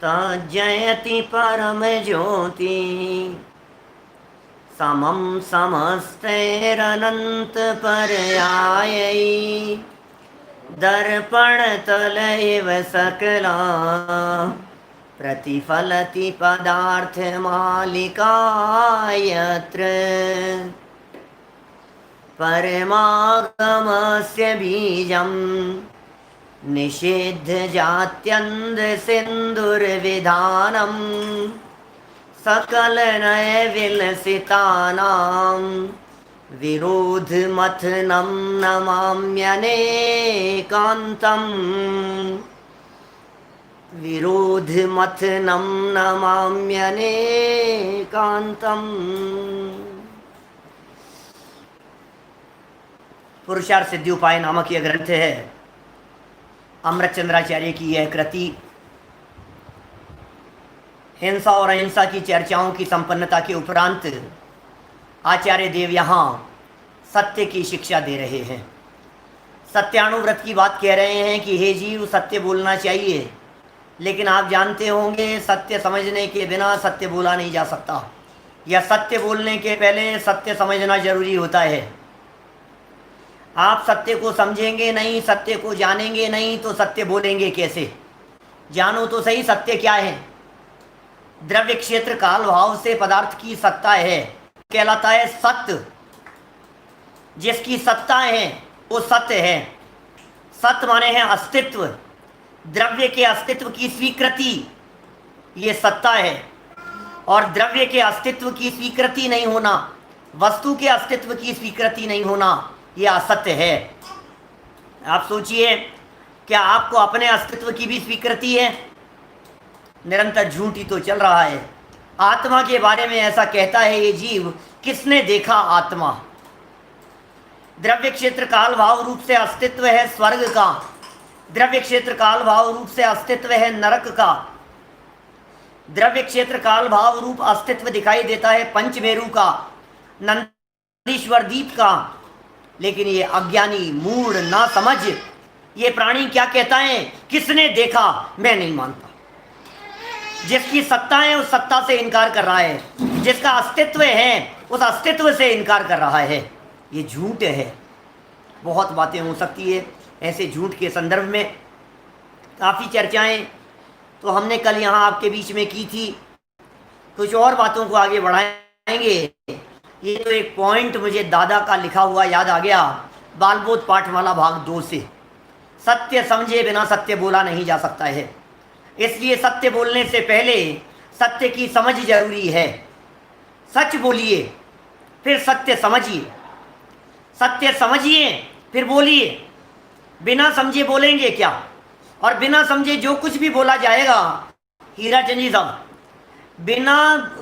तज्जयति परम ज्योति समं समस्तैरनंत पर्यायै दर्पण तल एव सकला प्रतिफलति पदार्थ मालिका यत्र परमागमस्य बीजं निषिद्ध जात्यन्ध सिन्दुर्विधानं सकल नय विलसितानां विरोधमथनं नमाम्यनेकान्तम् विरोधमथनं नमाम्यनेकान्तम्। पुरुषार्थ सिद्धि उपाय नामक यह ग्रंथ है। अमृतचंद्राचार्य की यह कृति हिंसा और अहिंसा की चर्चाओं की संपन्नता के उपरांत आचार्य देव यहाँ सत्य की शिक्षा दे रहे हैं। सत्यानुव्रत की बात कह रहे हैं कि हे जीव, सत्य बोलना चाहिए, लेकिन आप जानते होंगे सत्य समझने के बिना सत्य बोला नहीं जा सकता, या सत्य बोलने के पहले सत्य समझना जरूरी होता है। आप सत्य को समझेंगे नहीं, सत्य को जानेंगे नहीं, तो सत्य बोलेंगे कैसे? जानो तो सही सत्य क्या है। द्रव्य क्षेत्र काल भाव से पदार्थ की सत्ता है, कहलाता है सत्य। जिसकी सत्ता है वो सत्य है। सत्य माने है अस्तित्व। द्रव्य के अस्तित्व की स्वीकृति ये सत्ता है, और द्रव्य के अस्तित्व की स्वीकृति नहीं होना, वस्तु के अस्तित्व की स्वीकृति नहीं होना, ये असत्य है। आप सोचिए, क्या आपको अपने अस्तित्व की भी स्वीकृति है? निरंतर झूठ ही तो चल रहा है। आत्मा के बारे में ऐसा कहता है ये जीव, किसने देखा आत्मा? द्रव्य क्षेत्र काल भाव रूप से अस्तित्व है स्वर्ग का, द्रव्य क्षेत्र काल भाव रूप से अस्तित्व है नरक का, द्रव्य क्षेत्र काल भाव रूप अस्तित्व दिखाई देता है पंचमेरु का, नंदीश्वर द्वीप का। लेकिन ये अज्ञानी मूढ़ ना समझ ये प्राणी क्या कहता है? किसने देखा? मैं नहीं मानता। जिसकी सत्ता है उस सत्ता से इनकार कर रहा है, जिसका अस्तित्व है उस अस्तित्व से इनकार कर रहा है। ये झूठ है। बहुत बातें हो सकती है ऐसे झूठ के संदर्भ में, काफ़ी चर्चाएं तो हमने कल यहाँ आपके बीच में की थी। कुछ और बातों को आगे बढ़ाएंगे। ये तो एक पॉइंट मुझे दादा का लिखा हुआ याद आ गया, बालबोध पाठमाला भाग 2 से। सत्य समझे बिना सत्य बोला नहीं जा सकता है, इसलिए सत्य बोलने से पहले सत्य की समझ जरूरी है। सच बोलिए फिर सत्य समझिए, सत्य समझिए फिर बोलिए। बिना समझे बोलेंगे क्या? और बिना समझे जो कुछ भी बोला जाएगा, हीरा चंद जी साहब, बिना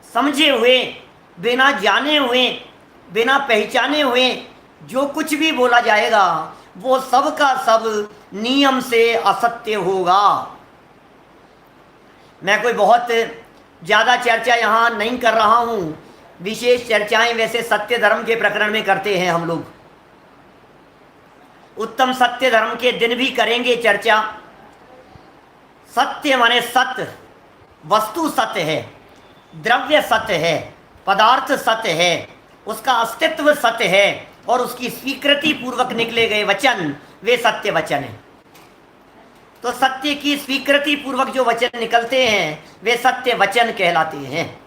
समझे हुए, बिना जाने हुए, बिना पहचाने हुए जो कुछ भी बोला जाएगा वो सब का सब नियम से असत्य होगा। मैं कोई बहुत ज़्यादा चर्चा यहाँ नहीं कर रहा हूँ। विशेष चर्चाएं वैसे सत्य धर्म के प्रकरण में करते हैं हम लोग। उत्तम सत्य धर्म के दिन भी करेंगे चर्चा। सत्य माने सत्य, वस्तु सत्य है, द्रव्य सत्य है, पदार्थ सत्य है, उसका अस्तित्व सत्य है, और उसकी स्वीकृति पूर्वक निकले गए वचन वे सत्य वचन हैं। तो सत्य की स्वीकृति पूर्वक जो वचन निकलते हैं वे सत्य वचन कहलाते हैं।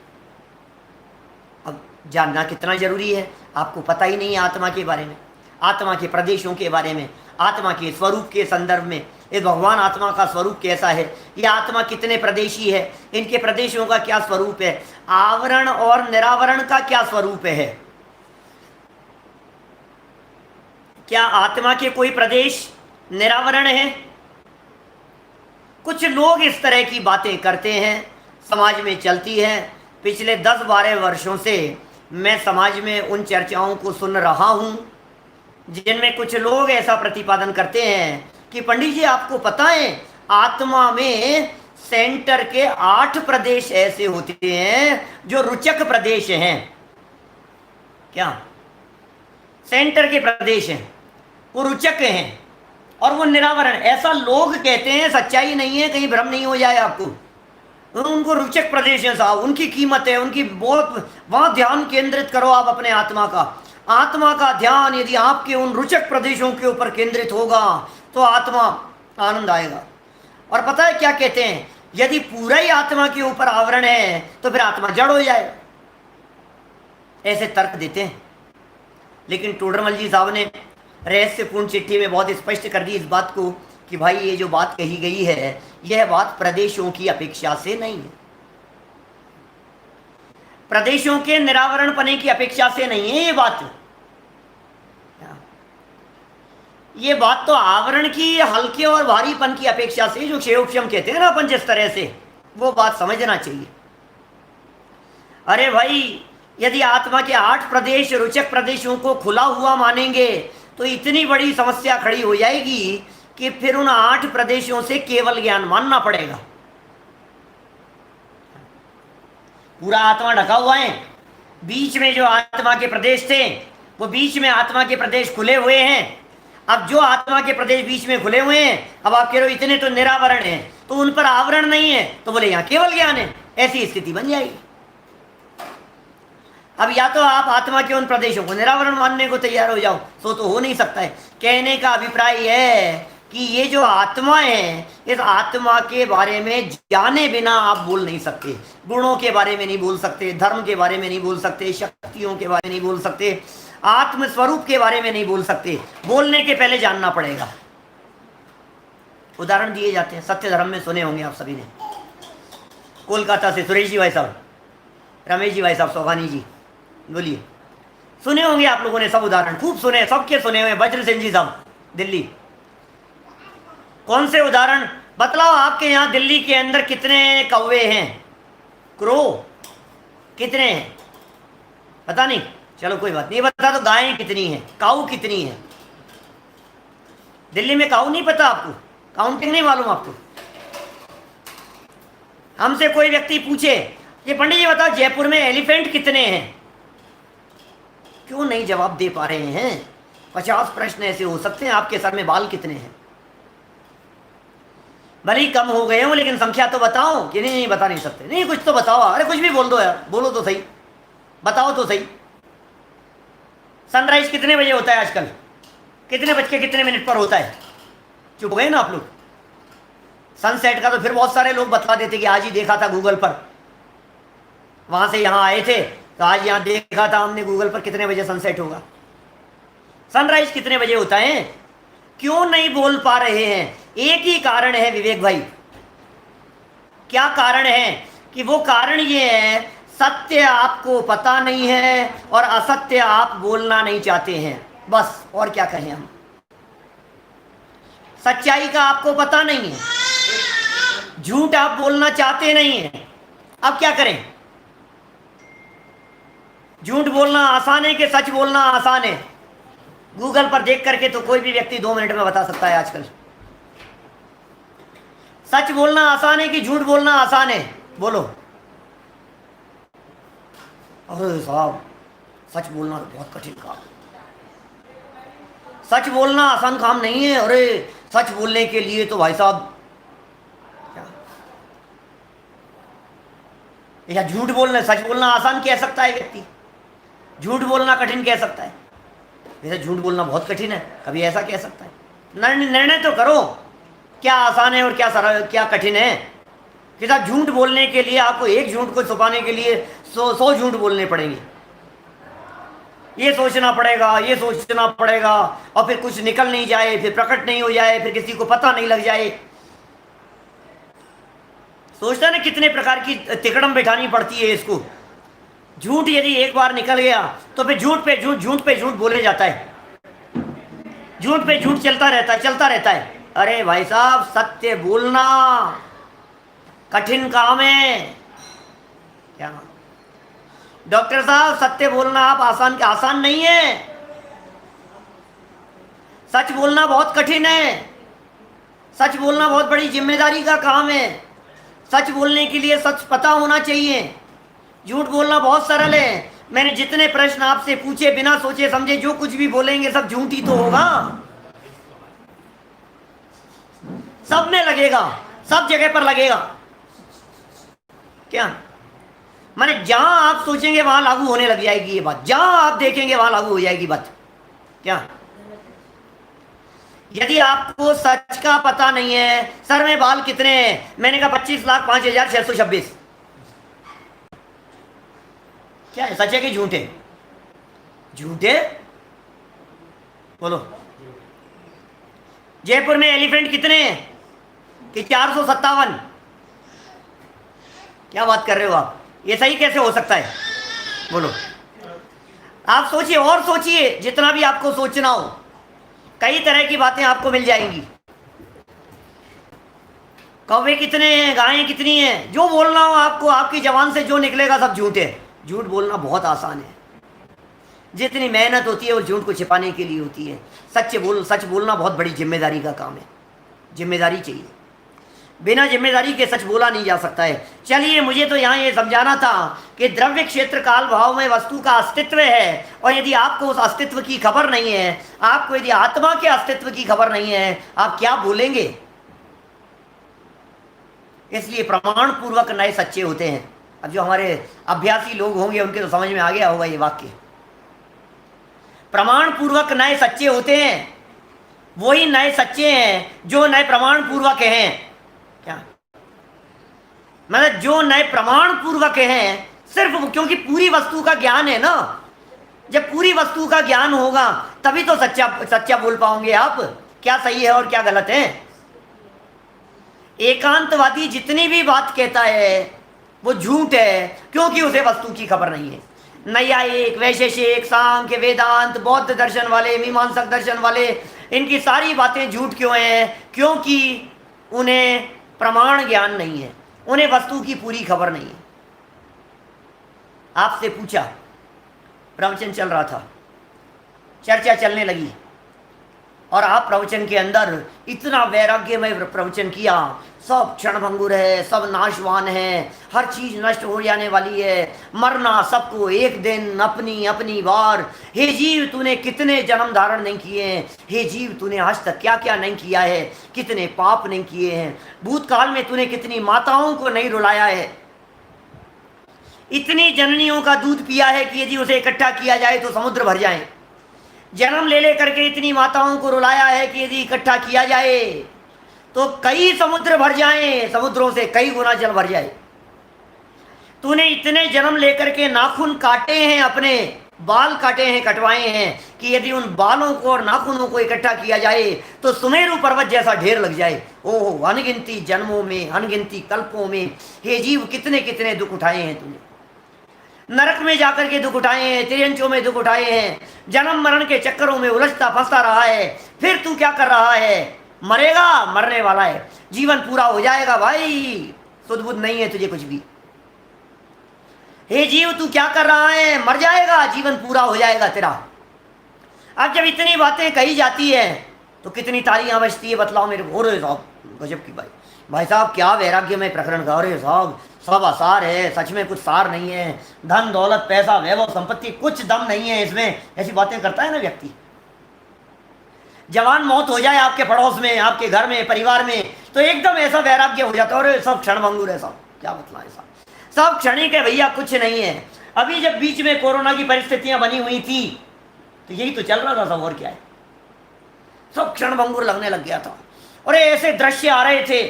अब जानना कितना जरूरी है, आपको पता ही नहीं है आत्मा के बारे में, आत्मा के प्रदेशों के बारे में, आत्मा के स्वरूप के संदर्भ में। ये भगवान आत्मा का स्वरूप कैसा है, ये आत्मा कितने प्रदेशी है, इनके प्रदेशों का क्या स्वरूप है, आवरण और निरावरण का क्या स्वरूप है। क्या आत्मा के कोई प्रदेश निरावरण है? कुछ लोग इस तरह की बातें करते हैं, समाज में चलती है। पिछले 10-12 वर्षों से मैं समाज में उन चर्चाओं को सुन रहा हूँ जिनमें कुछ लोग ऐसा प्रतिपादन करते हैं कि पंडित जी आपको पता है आत्मा में सेंटर के 8 प्रदेश ऐसे होते हैं जो रुचक प्रदेश हैं। क्या सेंटर के प्रदेश हैं वो रुचक हैं, और वो निरावरण, ऐसा लोग कहते हैं, सच्चाई नहीं है, कहीं भ्रम नहीं हो जाए आपको। उनको रुचक प्रदेश है साहब, उनकी कीमत है, उनकी बहुत, वहां ध्यान केंद्रित करो आप अपने आत्मा का। आत्मा का ध्यान यदि आपके उन रुचक प्रदेशों के ऊपर केंद्रित होगा तो आत्मा आनंद आएगा। और पता है क्या कहते हैं, यदि पूरा ही आत्मा के ऊपर आवरण है तो फिर आत्मा जड़ हो जाएगा, ऐसे तर्क देते हैं। लेकिन टोडरमल जी साहब ने रहस्यपूर्ण चिट्ठी में बहुत स्पष्ट कर दी इस बात को कि भाई ये जो बात कही गई है यह बात प्रदेशों की अपेक्षा से नहीं है, प्रदेशों के निरावरण पने की अपेक्षा से नहीं है ये बात तो आवरण की हल्के और भारीपन की अपेक्षा से, जो क्षेयोक्षम कहते हैं ना अपन जिस तरह से, वो बात समझना चाहिए। अरे भाई यदि आत्मा के 8 प्रदेश रुचक प्रदेशों को खुला हुआ मानेंगे तो इतनी बड़ी समस्या खड़ी हो जाएगी कि फिर उन 8 प्रदेशों से केवल ज्ञान मानना पड़ेगा। पूरा आत्मा ढका हुआ है, बीच में जो आत्मा के प्रदेश थे वो बीच में आत्मा के प्रदेश खुले हुए हैं। अब जो आत्मा के प्रदेश बीच में खुले हुए हैं, अब आप कह रहे हो इतने तो निरावरण है, तो उन पर आवरण नहीं है, तो बोले यहां केवल ज्ञान है, ऐसी स्थिति बन जाएगी। अब या तो आप आत्मा के उन प्रदेशों को निरावरण मानने को तैयार हो जाओ, सो तो हो नहीं सकता है। कहने का अभिप्राय है कि ये जो आत्मा है, इस आत्मा के बारे में जाने बिना आप बोल नहीं सकते, गुणों के बारे में नहीं बोल सकते, धर्म के बारे में नहीं बोल सकते, शक्तियों के बारे में नहीं बोल सकते, आत्म स्वरूप के बारे में नहीं बोल सकते। बोलने के पहले जानना पड़ेगा। उदाहरण दिए जाते हैं, सत्य धर्म में सुने होंगे आप सभी ने। कोलकाता से सुरेश जी भाई साहब, रमेश जी भाई साहब, सोहानी जी, बोलिए। सुने होंगे आप लोगों ने सब उदाहरण, खूब सुने, सबके सुने हुए। वज्र सिंह जी साहब, दिल्ली। कौन से उदाहरण बतलाओ? आपके यहाँ दिल्ली के अंदर कितने कौवे हैं, क्रो कितने हैं? पता नहीं, चलो कोई बात नहीं। बता तो गायें कितनी हैं, काऊ कितनी है? दिल्ली में काऊ नहीं पता आपको? काउंटिंग नहीं मालूम आपको? हमसे कोई व्यक्ति पूछे ये पंडित जी बताओ जयपुर में एलिफेंट कितने हैं, क्यों नहीं जवाब दे पा रहे हैं? 50 प्रश्न ऐसे हो सकते हैं। आपके सर में बाल कितने हैं? भले ही कम हो गए हो लेकिन संख्या तो बताओ। कि नहीं बता नहीं सकते, नहीं कुछ तो बताओ। अरे कुछ भी बोल दो यार, बोलो तो सही, बताओ तो सही। सनराइज कितने बजे होता है आजकल? कितने बज के कितने मिनट पर होता है? चुप हो गए ना आप लोग। सनसेट का तो फिर बहुत सारे लोग बता देते कि आज ही देखा था गूगल पर, वहां से यहां आए थे तो आज यहां देखा था हमने गूगल पर कितने बजे सनसेट होगा। सनराइज कितने बजे होता है? क्यों नहीं बोल पा रहे हैं? एक ही कारण है विवेक भाई। क्या कारण है? कि वो कारण ये है, सत्य आपको पता नहीं है और असत्य आप बोलना नहीं चाहते हैं, बस। और क्या कहें हम? सच्चाई का आपको पता नहीं है, झूठ आप बोलना चाहते नहीं हैं। अब क्या करें? झूठ बोलना आसान है कि सच बोलना आसान है? गूगल पर देख करके तो कोई भी व्यक्ति 2 मिनट में बता सकता है आजकल। सच बोलना आसान है कि झूठ बोलना आसान है? बोलो। अरे साहब सच बोलना तो बहुत कठिन काम। सच बोलना आसान काम नहीं है। अरे सच बोलने के लिए तो भाई साहब क्या, या झूठ बोलना, सच बोलना आसान कह सकता है व्यक्ति, झूठ बोलना कठिन कह सकता है। वैसे झूठ बोलना बहुत कठिन है, कभी ऐसा कह सकता है? निर्णय तो करो, क्या आसान है और क्या कठिन है। कि साहब झूठ बोलने के लिए आपको एक झूठ को छुपाने के लिए 100 झूठ बोलने पड़ेंगे। ये सोचना पड़ेगा, ये सोचना पड़ेगा, और फिर कुछ निकल नहीं जाए, फिर प्रकट नहीं हो जाए, फिर किसी को पता नहीं लग जाए। सोचता ना कितने प्रकार की तिकड़म बैठानी पड़ती है इसको। झूठ यदि एक बार निकल गया तो फिर झूठ पे झूठ, झूठ पे झूठ बोले जाता है, झूठ पे झूठ चलता रहता है। अरे भाई साहब सत्य बोलना कठिन काम है। क्या डॉक्टर साहब सत्य बोलना आप आसान नहीं है। सच बोलना बहुत कठिन है। सच बोलना बहुत बड़ी जिम्मेदारी का काम है। सच बोलने के लिए सच पता होना चाहिए। झूठ बोलना बहुत सरल है। मैंने जितने प्रश्न आपसे पूछे बिना सोचे समझे जो कुछ भी बोलेंगे सब झूठ ही तो होगा। सब में लगेगा, सब जगह पर लगेगा। क्या माने जहां आप सोचेंगे वहां लागू होने लग जाएगी ये बात, जहां आप देखेंगे वहां लागू हो जाएगी बात। क्या यदि आपको सच का पता नहीं है, सर में बाल कितने हैं, मैंने कहा 25,05,626, क्या है, सच है कि झूठ है? झूठ है, बोलो। जयपुर में एलिफेंट कितने हैं कि 457? क्या बात कर रहे हो आप, ये सही कैसे हो सकता है, बोलो। आप सोचिए और सोचिए, जितना भी आपको सोचना हो, कई तरह की बातें आपको मिल जाएंगी। कौवे कितने हैं, गायें कितनी हैं, जो बोलना हो आपको, आपकी जबान से जो निकलेगा सब झूठ है। झूठ बोलना बहुत आसान है, जितनी मेहनत होती है वो झूठ को छिपाने के लिए होती है। सच बोलना बहुत बड़ी जिम्मेदारी का काम है, जिम्मेदारी चाहिए, बिना जिम्मेदारी के सच बोला नहीं जा सकता है। चलिए, मुझे तो यहाँ ये समझाना था कि द्रव्य क्षेत्र काल भाव में वस्तु का अस्तित्व है, और यदि आपको उस अस्तित्व की खबर नहीं है, आपको यदि आत्मा के अस्तित्व की खबर नहीं है, आप क्या बोलेंगे? इसलिए प्रमाण पूर्वक नए सच्चे होते हैं। अब जो हमारे अभ्यासी लोग होंगे उनके तो समझ में आ गया होगा ये वाक्य। प्रमाण पूर्वक नए सच्चे होते हैं, वही नए सच्चे हैं जो नए प्रमाण पूर्वक हैं। क्या मतलब जो नए प्रमाण पूर्वक हैं, सिर्फ क्योंकि पूरी वस्तु का ज्ञान है ना। जब पूरी वस्तु का ज्ञान होगा तभी तो सच्चा बोल पाओगे आप, क्या सही है और क्या गलत है। एकांतवादी जितनी भी बात कहता है वो झूठ है, क्योंकि उसे वस्तु की खबर नहीं है। नैयायिक, वैशेषिक, सांख्य, वेदांत, बौद्ध दर्शन वाले, मीमांसक दर्शन वाले, इनकी सारी बातें झूठ क्यों हैं? क्योंकि उन्हें प्रमाण ज्ञान नहीं है, उन्हें वस्तु की पूरी खबर नहीं है। आपसे पूछा, प्रवचन चल रहा था, चर्चा चलने लगी, और आप प्रवचन के अंदर इतना वैराग्यमय प्रवचन किया, सब क्षणभंगुर है, सब नाशवान है, हर चीज नष्ट हो जाने वाली है, मरना सबको एक दिन, अपनी अपनी बार। हे जीव, तूने कितने जन्म धारण नहीं किए हैं, हे जीव तूने आज तक क्या क्या नहीं किया है, कितने पाप नहीं किए हैं, भूतकाल में तूने कितनी माताओं को नहीं रुलाया है, इतनी जननियों का दूध पिया है कि यदि उसे इकट्ठा किया जाए तो समुद्र भर जाए, जन्म ले करके इतनी माताओं को रुलाया है कि यदि इकट्ठा किया जाए तो कई समुद्र भर जाएं, समुद्रों से कई गुना जल भर जाए। तूने इतने जन्म लेकर के नाखून काटे हैं, अपने बाल काटे हैं, कटवाए हैं, कि यदि उन बालों को और नाखूनों को इकट्ठा किया जाए तो सुमेरु पर्वत जैसा ढेर लग जाए। ओह, अनगिनती जन्मों में, अनगिनती कल्पों में हे जीव कितने कितने दुख उठाए हैं तूने। नरक में जाकर के दुख उठाए हैं, तिरंचों में दुख उठाए हैं, जन्म मरण के चक्करों में उलझता फंसता रहा है। फिर तू क्या कर रहा है? मरेगा, मरने वाला है, जीवन पूरा हो जाएगा भाई, सुध बुध नहीं है तुझे कुछ भी। हे जीव, तू क्या कर रहा है? मर जाएगा, जीवन पूरा हो जाएगा तेरा। अब जब इतनी बातें कही जाती है तो कितनी तालियां बजती है, बतलाओ मेरे को। अरे साहब, गजब की भाई साहब, क्या वैराग्य में प्रकरण का। अरे साहब, सब आसार है, सच में कुछ सार नहीं है, धन दौलत पैसा वैभव संपत्ति कुछ दम नहीं है इसमें, ऐसी बातें करता है ना व्यक्ति। जवान मौत हो जाए आपके पड़ोस में, आपके घर में, परिवार में, तो एकदम ऐसा वैराग्य हो जाता है, अरे सब क्षणभंगुर है, सब क्या बतलाएं, सब क्षणिक है भैया, कुछ नहीं है। अभी जब बीच में कोरोना की परिस्थितियां बनी हुई थी तो यही तो चल रहा था सब, और क्या है, सब क्षणभंगुर लगने लग गया था। और ऐसे दृश्य आ रहे थे,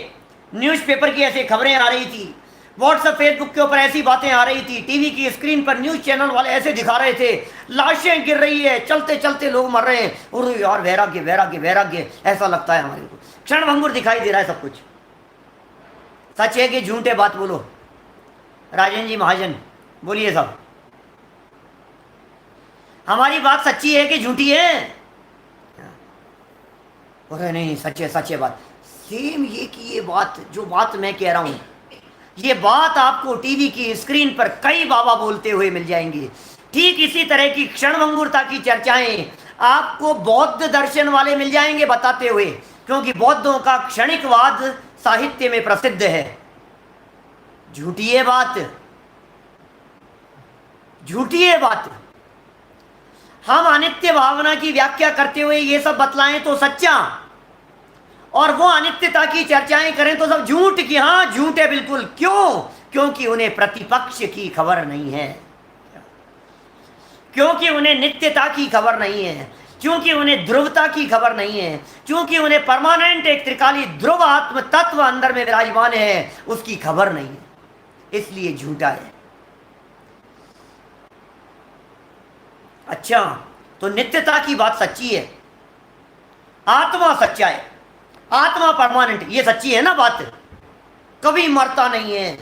न्यूज़पेपर की ऐसी खबरें आ रही थी, व्हाट्सएप फेसबुक के ऊपर ऐसी बातें आ रही थी, टीवी की स्क्रीन पर न्यूज चैनल वाले ऐसे दिखा रहे थे, लाशें गिर रही है, चलते चलते लोग मर रहे हैं। और यार वैराग्य वैराग्य वैराग्य, ऐसा लगता है हमारे को, क्षणभंगुर दिखाई दे रहा है सब कुछ। सच है कि झूठ है? बात बोलो। राजन जी महाजन बोलिए साहब, हमारी बात सच्ची है कि झूठी है? अरे नहीं, सच है बात। सेम ये कि ये बात, जो बात मैं कह रहा हूं, ये बात आपको टीवी की स्क्रीन पर कई बाबा बोलते हुए मिल जाएंगे। ठीक इसी तरह की क्षणभंगुरता की चर्चाएं आपको बौद्ध दर्शन वाले मिल जाएंगे बताते हुए, क्योंकि बौद्धों का क्षणिकवाद साहित्य में प्रसिद्ध है। झूठी है बात, झूठी है बात। हम अनित्य भावना की व्याख्या करते हुए ये सब बतलाएं तो सच्चा, और वो अनित्यता की चर्चाएं करें तो सब झूठ की, हाँ झूठ है बिल्कुल। क्यों? क्योंकि उन्हें प्रतिपक्ष की खबर नहीं है, क्योंकि उन्हें नित्यता की खबर नहीं है, क्योंकि उन्हें ध्रुवता की खबर नहीं है, क्योंकि उन्हें परमानेंट एक त्रिकाली ध्रुव आत्म तत्व अंदर में विराजमान है उसकी खबर नहीं है, इसलिए झूठा है। अच्छा, तो नित्यता की बात सच्ची है, आत्मा सच्चा है, आत्मा परमानेंट, ये सच्ची है ना बात, कभी मरता नहीं है।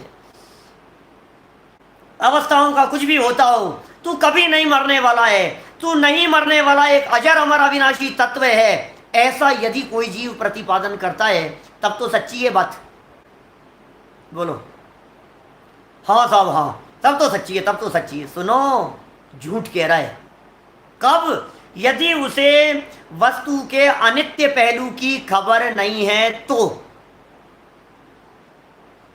अवस्थाओं का कुछ भी होता हो, तू कभी नहीं मरने वाला है, तू नहीं मरने वाला एक अजर अमर अविनाशी तत्व है। ऐसा यदि कोई जीव प्रतिपादन करता है तब तो सच्ची है बात, बोलो हाँ साहब हाँ, तब तो सच्ची है, तब तो सच्ची है। सुनो, झूठ कह रहा है कब? यदि उसे वस्तु के अनित्य पहलू की खबर नहीं है तो।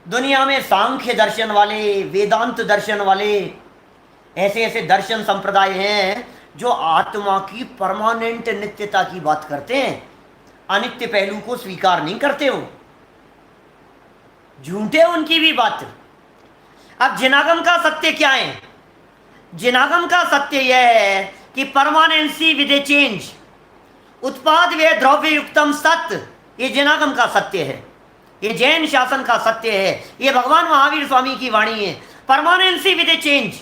दुनिया में सांख्य दर्शन वाले, वेदांत दर्शन वाले, ऐसे ऐसे दर्शन संप्रदाय हैं जो आत्मा की परमानेंट नित्यता की बात करते हैं, अनित्य पहलू को स्वीकार नहीं करते हो, झूठे उनकी भी बात। अब जिनागम का सत्य क्या है? जिनागम का सत्य यह है कि परमानेंसी विद ए चेंज, उत्पाद व द्रव्य युक्तम सत्य, ये जिनागम का सत्य है, ये जैन शासन का सत्य है, ये भगवान महावीर स्वामी की वाणी है। परमानेंसी विद ए चेंज,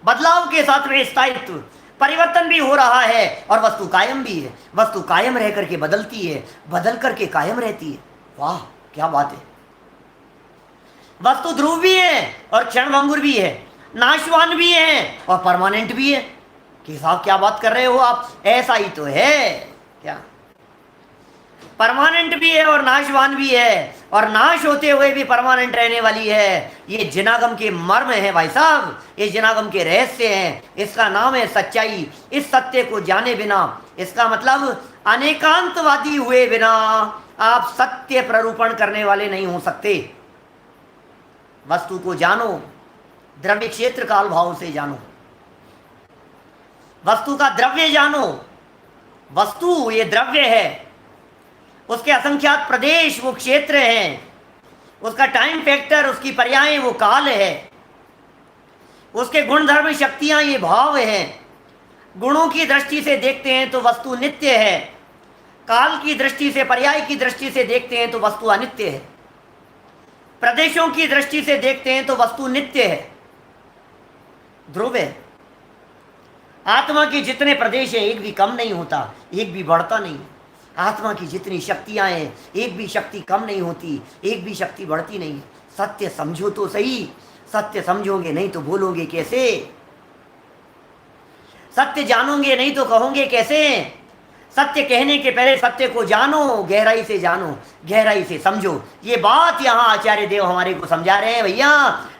बदलाव के साथ में स्थायित्व, परिवर्तन भी हो रहा है और वस्तु कायम भी है। वस्तु कायम रह करके बदलती है, बदल करके कायम रहती है। वाह क्या बात है! वस्तु ध्रुव भी है और क्षणभंगुर भी है, नाशवान भी है और परमानेंट भी है। कि साहब क्या बात कर रहे हो आप, ऐसा ही तो है क्या? परमानेंट भी है और नाशवान भी है, और नाश होते हुए भी परमानेंट रहने वाली है। ये जिनागम के मर्म है भाई साहब, ये जिनागम के रहस्य हैं। इसका नाम है सच्चाई। इस सत्य को जाने बिना, इसका मतलब अनेकांतवादी हुए बिना आप सत्य प्ररूपण करने वाले नहीं हो सकते। वस्तु को जानो, द्रव्य क्षेत्र काल भाव से जानो, वस्तु का द्रव्य जानो। वस्तु ये द्रव्य है, उसके असंख्यात प्रदेश वो क्षेत्र हैं, उसका टाइम फैक्टर, उसकी पर्याय वो काल है, उसके गुण धर्म शक्तियां ये भाव हैं। गुणों की दृष्टि से देखते हैं तो वस्तु नित्य है, काल की दृष्टि से, पर्याय की दृष्टि से देखते हैं तो वस्तु अनित्य है, प्रदेशों की दृष्टि से देखते हैं तो वस्तु नित्य है, ध्रुव है। आत्मा के जितने प्रदेश हैं एक भी कम नहीं होता, एक भी बढ़ता नहीं। आत्मा की जितनी शक्तियां हैं एक भी शक्ति कम नहीं होती, एक भी शक्ति बढ़ती नहीं। सत्य समझो तो सही, सत्य समझोगे नहीं तो बोलोगे कैसे? सत्य जानोगे नहीं तो कहोगे कैसे? सत्य कहने के पहले सत्य को जानो, गहराई से जानो, गहराई से समझो। ये बात यहाँ आचार्य देव हमारे को समझा रहे हैं। भैया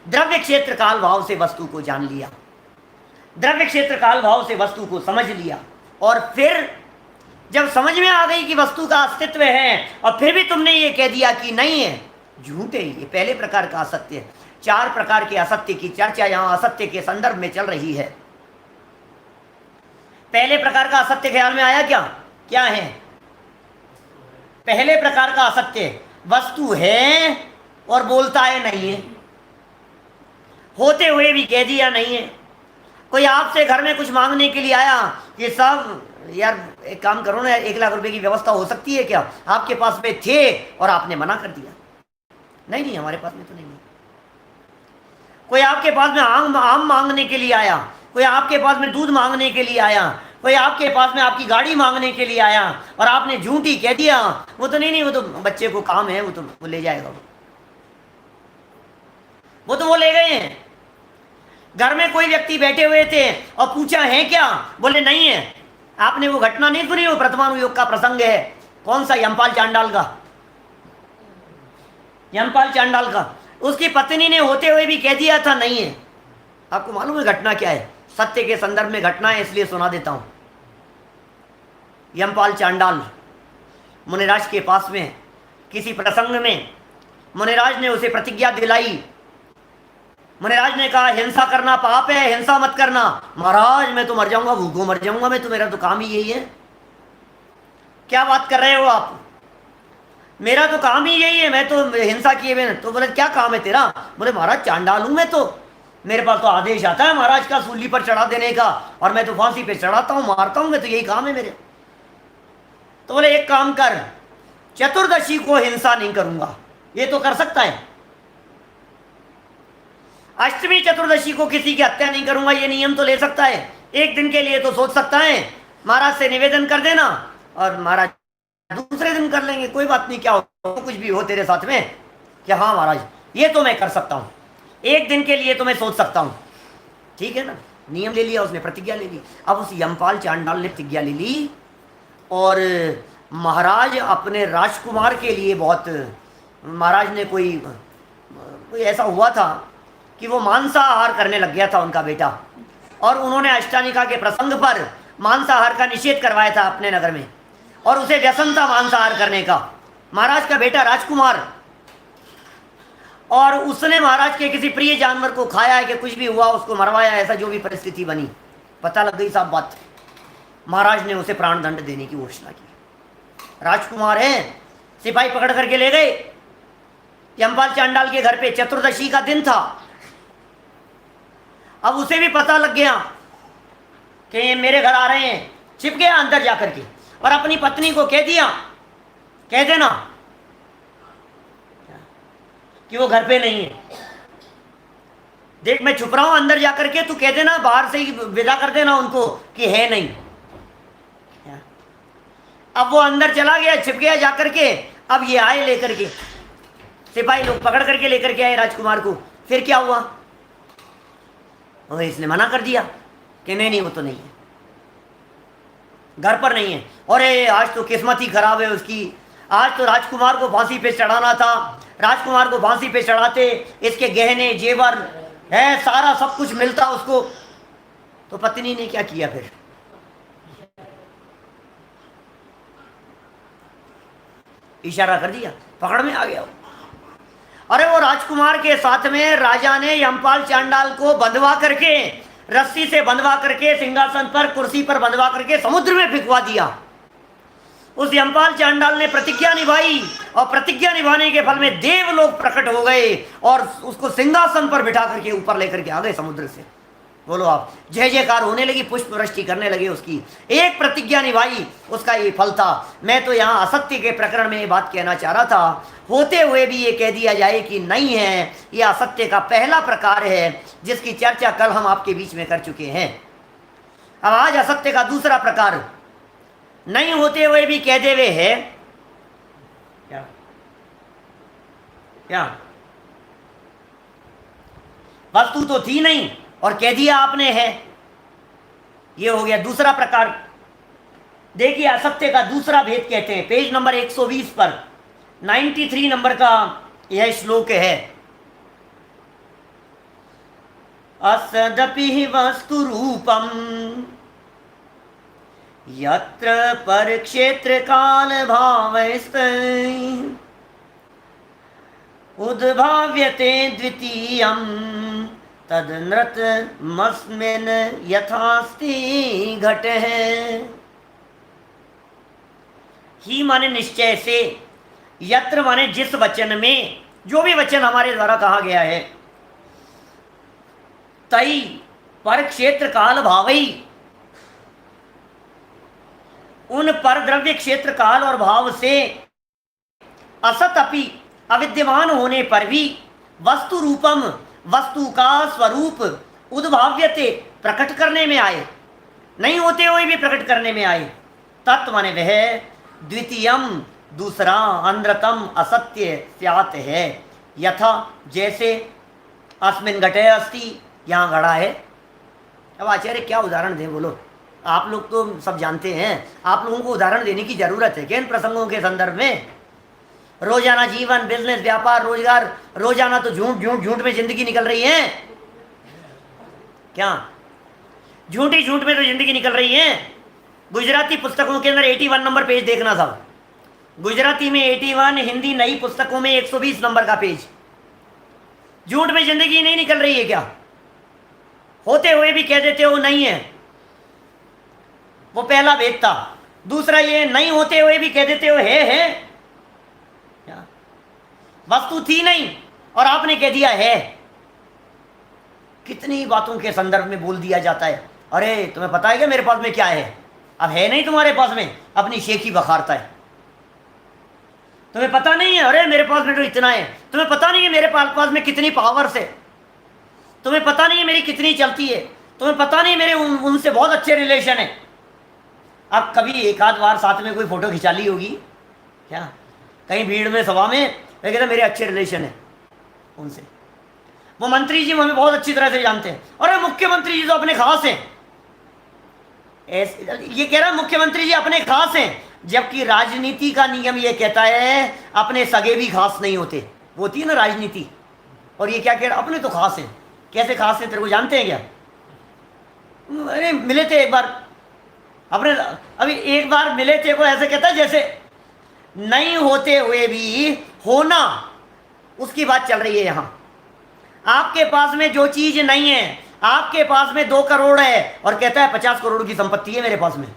द्रव्य क्षेत्र काल भाव से वस्तु को जान लिया, द्रव्य क्षेत्र काल भाव से वस्तु को समझ लिया, और फिर जब समझ में आ गई कि वस्तु का अस्तित्व है और फिर भी तुमने ये कह दिया कि नहीं है, झूठ है, ये पहले प्रकार का असत्य है। 4 प्रकार के असत्य की चर्चा यहाँ असत्य के संदर्भ में चल रही है। पहले प्रकार का असत्य ख्याल में आया क्या? क्या है पहले प्रकार का असत्य? वस्तु है और बोलता है नहीं है, होते हुए भी कह दिया नहीं है। कोई आपसे घर में कुछ मांगने के लिए आया, ये सब यार एक काम करो ना, 1 लाख रुपए की व्यवस्था हो सकती है क्या? आपके पास में थे और आपने मना कर दिया, नहीं नहीं हमारे पास में तो नहीं है। कोई आपके पास में आम मांगने के लिए आया, कोई आपके पास में दूध मांगने के लिए आया, कोई आपके पास में आपकी गाड़ी मांगने के लिए आया और आपने झूठी कह दिया, वो तो नहीं, वो तो बच्चे को काम है, वो तो वो ले जाएगा, वो तो वो ले गए हैं। घर में कोई व्यक्ति बैठे हुए थे और पूछा है क्या, बोले नहीं है। आपने वो घटना नहीं सुनी, वो परमाणु का प्रसंग है, कौन सा, यमपाल चांडाल का, यमपाल चांडाल का। उसकी पत्नी ने होते हुए भी कह दिया था नहीं है। आपको मालूम है घटना क्या है? सत्य के संदर्भ में घटना है, इसलिए सुना देता हूं। यमपाल चांडाल मुनिराज के पास में किसी प्रसंग में मुनिराज ने उसे प्रतिज्ञा दिलाई। मुनिराज ने कहा हिंसा करना पाप है, हिंसा मत करना। महाराज मैं तो मर जाऊंगा, भूखों मर जाऊंगा मैं तो, मेरा तो काम ही यही है। क्या बात कर रहे हो आप? मेरा तो काम ही यही है, मैं तो हिंसा किए हुए। तो बोले क्या काम है तेरा? बोले महाराज चांडाल हूं मैं तो, मेरे पास तो आदेश आता है महाराज का सूली पर चढ़ा देने का, और मैं तो फांसी पे चढ़ाता हूं, मारता हूं, मैं तो यही काम है मेरे। तो बोले एक काम कर, चतुर्दशी को हिंसा नहीं करूंगा, ये तो कर सकता है। अष्टमी चतुर्दशी को किसी की हत्या नहीं करूंगा, ये नियम तो ले सकता है। एक दिन के लिए तो सोच सकता है, महाराज से निवेदन कर देना और महाराज दूसरे दिन कर लेंगे, कोई बात नहीं, क्या हो कुछ भी हो तेरे साथ में, कि हाँ महाराज ये तो मैं कर सकता हूं, एक दिन के लिए तो मैं सोच सकता हूं। ठीक है ना, नियम ले लिया उसने, प्रतिज्ञा ले ली। अब उस यमपाल चांडाल ने प्रतिज्ञा ले ली, और महाराज अपने राजकुमार के लिए बहुत, महाराज ने कोई ऐसा हुआ था कि वो मांसाहार करने लग गया था उनका बेटा, और उन्होंने अष्टानिका के प्रसंग पर मांसाहार का निषेध करवाया था अपने नगर में, और उसे व्यसन था मांसाहार करने का, महाराज का बेटा राजकुमार। और उसने महाराज के किसी प्रिय जानवर को खाया है कि कुछ भी हुआ, उसको मरवाया, ऐसा जो भी परिस्थिति बनी, पता लग गई साहब बात, महाराज ने उसे प्राण दंड देने की घोषणा की। राजकुमार है, सिपाही पकड़ करके ले गए यमपाल चांडाल के घर पे, चतुर्दशी का दिन था। अब उसे भी पता लग गया कि ये मेरे घर आ रहे हैं, छिप गया अंदर जाकर के, और अपनी पत्नी को कह दिया, कह देना कि वो घर पे नहीं है, देख मैं छुप रहा हूं अंदर जाकर के, तू कह देना, बाहर से ही विदा कर देना उनको कि है नहीं। अब वो अंदर चला गया, छिप गया जाकर के। अब ये आए लेकर के, सिपाही लोग पकड़ करके लेकर के आए राजकुमार को। फिर क्या हुआ? और इसने मना कर दिया कि नहीं वो तो नहीं है, घर पर नहीं है। और आज तो किस्मत ही खराब है उसकी, आज तो राजकुमार को फांसी पे चढ़ाना था, राजकुमार को फांसी पे चढ़ाते इसके गहने जेवर है, सारा सब कुछ मिलता उसको। तो पत्नी ने क्या किया फिर? इशारा कर दिया, पकड़ में आ गया। अरे वो राजकुमार के साथ में राजा ने यमपाल चांडाल को बंधवा करके, रस्सी से बंधवा करके, सिंहासन पर कुर्सी पर बंधवा करके समुद्र में फेंकवा दिया। उस यमपाल चांडाल ने प्रतिज्ञा निभाई, और प्रतिज्ञा निभाने के फल में देव लोग प्रकट हो गए और उसको सिंहासन पर बिठा करके ऊपर लेकर के आ गए समुद्र से। बोलो आप, जय जयकार होने लगी, पुष्प वृष्टि करने लगे उसकी। एक प्रतिज्ञा निभाई, उसका ये फल था। मैं तो यहाँ असत्य के प्रकरण में ये बात कहना चाह रहा था, होते हुए भी ये कह दिया जाए कि नहीं है, ये असत्य का पहला प्रकार है जिसकी चर्चा कल हम आपके बीच में कर चुके हैं। अब आज असत्य का दूसरा प्रकार, नहीं होते हुए भी कह दे हुए है। क्या क्या वस्तु तो थी नहीं और कह दिया आपने है, ये हो गया दूसरा प्रकार। देखिए असत्य का दूसरा भेद कहते हैं, पेज नंबर 120 पर 93 नंबर का यह श्लोक है। असदपि वस्तु रूपम यत्र पर क्षेत्र काल भावस्तैः उद्भाव्यते द्वितीयं तद नृतमस्मिन् यथास्ति घटः। ही माने निश्चय से, यत्र माने जिस वचन में, जो भी वचन हमारे द्वारा कहा गया है, तई पर क्षेत्र काल भावई, उन पर द्रव्य क्षेत्र काल और भाव से असत अपि अविद्यमान होने पर भी वस्तु रूपम, वस्तु का स्वरूप उद्भाव्यते प्रकट करने में आए, नहीं होते हुए भी प्रकट करने में आए। तत्व माने वह द्वितीयम दूसरा, अनृतम असत्य स्यात् है, यथा जैसे अस्मिन् घटे अस्ति, यहाँ घड़ा है। अब आचार्य क्या उदाहरण दें, बोलो? आप लोग तो सब जानते हैं, आप लोगों को उदाहरण देने की जरूरत है क्या इन प्रसंगों के संदर्भ में? रोजाना जीवन, बिजनेस, व्यापार, रोजगार, रोजाना तो झूठ झूठ झूठ में जिंदगी निकल रही है। क्या झूठ ही झूठ में तो जिंदगी निकल रही है। गुजराती पुस्तकों के अंदर 81 नंबर पेज देखना था, गुजराती में 81, हिंदी नई पुस्तकों में 120 नंबर का पेज। झूठ में जिंदगी नहीं निकल रही है क्या? होते हुए भी कह देते हो नहीं है, वो पहला भेद था। दूसरा ये नहीं होते हुए भी कह देते हो है। वस्तु थी नहीं और आपने कह दिया है। कितनी बातों के संदर्भ में बोल दिया जाता है, अरे तुम्हें पता है क्या मेरे पास में क्या है? अब है नहीं तुम्हारे पास में, अपनी शेखी बखारता है। तुम्हें पता नहीं है, अरे मेरे पास में तो इतना है। तुम्हें पता नहीं है मेरे पास में कितनी पावर्स है। तुम्हें पता नहीं है मेरी कितनी चलती है। तुम्हें पता नहीं मेरे उनसे बहुत अच्छे रिलेशन है। अब कभी एक आध बार साथ में कोई फोटो खिंचा ली होगी क्या, कहीं भीड़ में सभा में, मैं कहता मेरे अच्छे रिलेशन है उनसे। वो मंत्री जी हमें बहुत अच्छी तरह से जानते हैं, और मुख्यमंत्री जी तो अपने खास हैं। ये कह रहा मुख्यमंत्री जी अपने खास हैं, जबकि राजनीति का नियम ये कहता है अपने सगे भी खास नहीं होते। वो होती है ना राजनीति। और ये क्या कह रहा, अपने तो खास हैं। कैसे खास हैं, तेरे को जानते हैं क्या? अरे मिले थे एक बार अपने, अभी एक बार मिले थे को ऐसे कहता है जैसे नहीं होते हुए भी होना, उसकी बात चल रही है यहां। आपके पास में जो चीज नहीं है, आपके पास में 2 करोड़ है और कहता है 50 करोड़ की संपत्ति है मेरे पास में,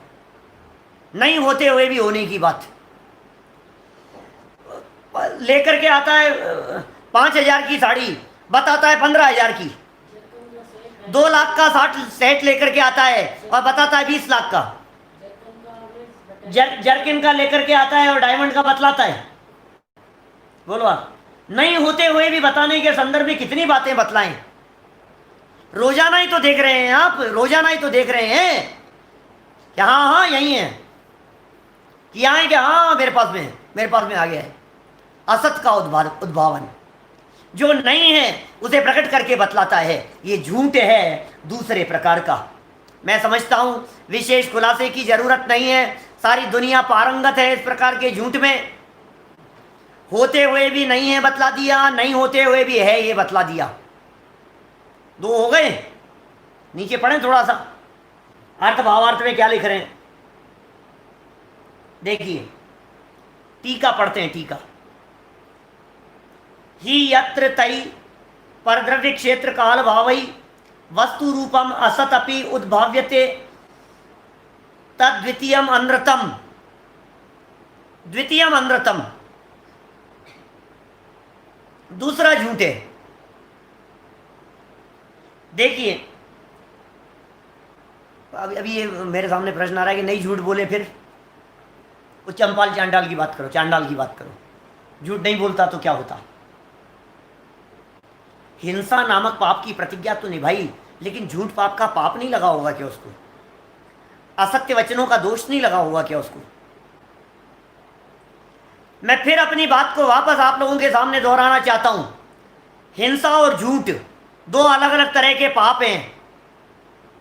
नहीं होते हुए भी होने की बात। लेकर के आता है 5,000 की साड़ी, बताता है 15,000 की। 2 लाख का 60 सेट लेकर के आता है और बताता है 20 लाख का। जर्किन का लेकर के आता है और डायमंड का बतलाता है। बोलो आप, नहीं होते हुए भी बताने के संदर्भ में कितनी बातें बतलाएं। रोजाना ही तो देख रहे हैं आप, रोजाना ही तो देख रहे हैं कि हाँ हाँ यही है, कि यहाँ है कि हाँ मेरे पास में है, मेरे पास में आ गया है। असत का उद्भावन, जो नहीं है उसे प्रकट करके बतलाता है। ये झूठ है दूसरे प्रकार का। मैं समझता हूं विशेष खुलासे की जरूरत नहीं है, सारी दुनिया पारंगत है इस प्रकार के झूठ में। होते हुए भी नहीं है बतला दिया, नहीं होते हुए भी है ये बतला दिया। 2 हो गए। नीचे पढ़ें थोड़ा सा, अर्थ भावार्थ में क्या लिख रहे हैं देखिए। टीका पढ़ते हैं, टीका। ही यत्र तई परद्रव्य क्षेत्र काल भावई वस्तु रूपम असत अपि उद्भाव्यते तद्वितीयम अनृतम। द्वितीयम अनृतम, दूसरा झूठ है। देखिए अभी ये मेरे सामने प्रश्न आ रहा है कि नहीं झूठ बोले फिर वो चंपाल चांडाल की बात करो, चांडाल की बात करो। झूठ नहीं बोलता तो क्या होता? हिंसा नामक पाप की प्रतिज्ञा तो निभाई, लेकिन झूठ पाप का पाप नहीं लगा होगा क्या उसको? असत्य वचनों का दोष नहीं लगा होगा क्या उसको? मैं फिर अपनी बात को वापस आप लोगों के सामने दोहराना चाहता हूं। हिंसा और झूठ 2 अलग अलग तरह के पाप हैं,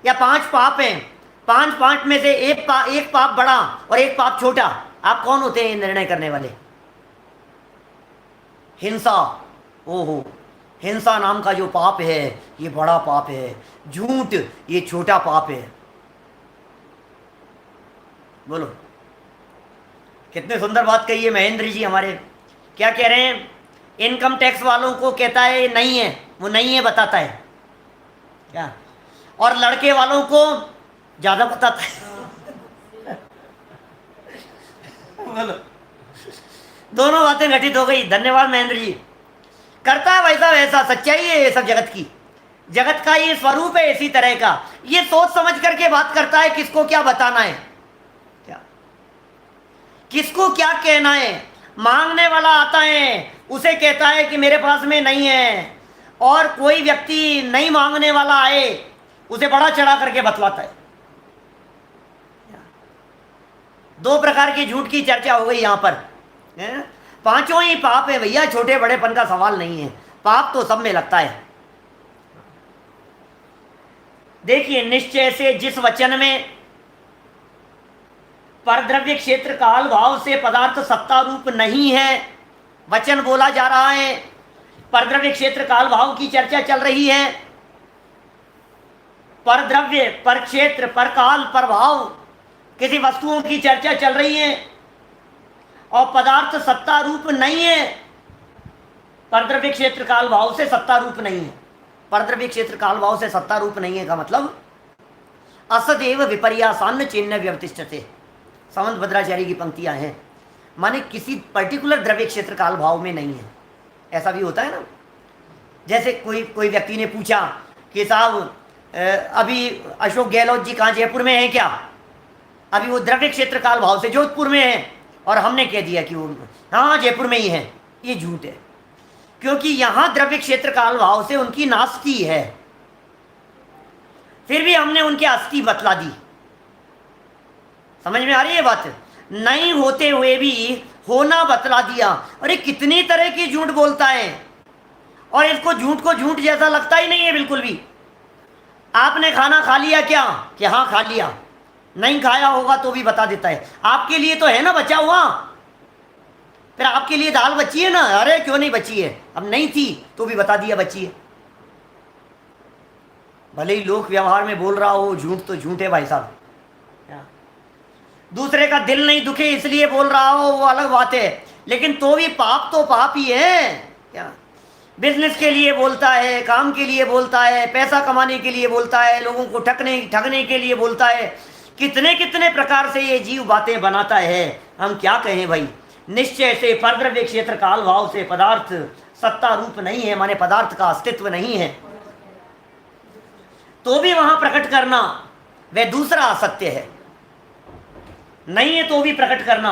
या 5 पाप हैं। 5 में से एक पाप बड़ा और एक पाप छोटा। आप कौन होते हैं निर्णय करने वाले? हिंसा, ओहो, हिंसा नाम का जो पाप है ये बड़ा पाप है, झूठ ये छोटा पाप है। बोलो, कितने सुंदर बात कही है महेंद्र जी हमारे। क्या कह रहे हैं? इनकम टैक्स वालों को कहता है ये नहीं है, वो नहीं है बताता है क्या, और लड़के वालों को ज्यादा बताता है। बोलो, दोनों बातें घटित हो गई। धन्यवाद महेंद्र जी। करता है वैसा वैसा, सच्चाई है ये सब जगत की, जगत का ये स्वरूप है इसी तरह का। ये सोच समझ करके बात करता है किसको क्या बताना है, क्या किसको क्या कहना है। मांगने वाला आता है उसे कहता है कि मेरे पास में नहीं है, और कोई व्यक्ति नहीं मांगने वाला आए उसे बड़ा चढ़ा करके बतलाता है। 2 प्रकार की झूठ की चर्चा हो गई यहां पर। 5 ही पाप है भैया, छोटे बड़ेपन का सवाल नहीं है, पाप तो सब में लगता है। देखिए, निश्चय से जिस वचन में परद्रव्य क्षेत्र काल भाव से पदार्थ सत्ता रूप नहीं है, वचन बोला जा रहा है, परद्रव्य क्षेत्र काल भाव की चर्चा चल रही है। परद्रव्य, पर क्षेत्र, पर काल, पर भाव, किसी वस्तुओं की चर्चा चल रही है, और पदार्थ सत्ता रूप नहीं है। परद्रव्य क्षेत्र काल भाव से सत्ता रूप नहीं है। परद्रव्य क्षेत्र काल भाव से सत्ता रूप नहीं है का मतलब असदेव विपर्यासान्न चिन्ह व्यवतिष्ठते। सामंत भद्राचार्य की पंक्तियां हैं, माने किसी पर्टिकुलर द्रव्य क्षेत्र काल भाव में नहीं है। ऐसा भी होता है ना। जैसे कोई कोई व्यक्ति ने पूछा कि साहब अभी अशोक गहलोत जी कहाँ, जयपुर में हैं क्या? अभी वो द्रव्य क्षेत्र काल भाव से जोधपुर में है, और हमने कह दिया कि वो हाँ जयपुर में ही है। ये झूठ है, क्योंकि यहां द्रव्य क्षेत्र काल भाव से उनकी नास्ती है, फिर भी हमने उनकी अस्थि बतला दी। समझ में आ रही है बात? नहीं होते हुए भी होना बतला दिया। अरे कितनी तरह की झूठ बोलता है, और इसको झूठ को झूठ जैसा लगता ही नहीं है बिल्कुल भी। आपने खाना खा लिया क्या? कि हाँ खा लिया। नहीं खाया होगा तो भी बता देता है, आपके लिए तो है ना बचा हुआ। फिर आपके लिए दाल बची है ना, अरे क्यों नहीं बची है, अब नहीं थी तो भी बता दिया बची है। भले ही लोक व्यवहार में बोल रहा हो, झूठ तो झूठ है भाई साहब। दूसरे का दिल नहीं दुखे इसलिए बोल रहा हो, वो अलग बात है, लेकिन तो भी पाप तो पाप ही है। क्या बिजनेस के लिए बोलता है, काम के लिए बोलता है, पैसा कमाने के लिए बोलता है, लोगों को ठगने के लिए बोलता है, कितने कितने प्रकार से ये जीव बातें बनाता है। हम क्या कहें भाई? निश्चय से परद्रव्य क्षेत्र काल भाव से पदार्थ सत्ता रूप नहीं है, माने पदार्थ का अस्तित्व नहीं है, तो भी वहां प्रकट करना वह दूसरा असत्य है। नहीं है तो भी प्रकट करना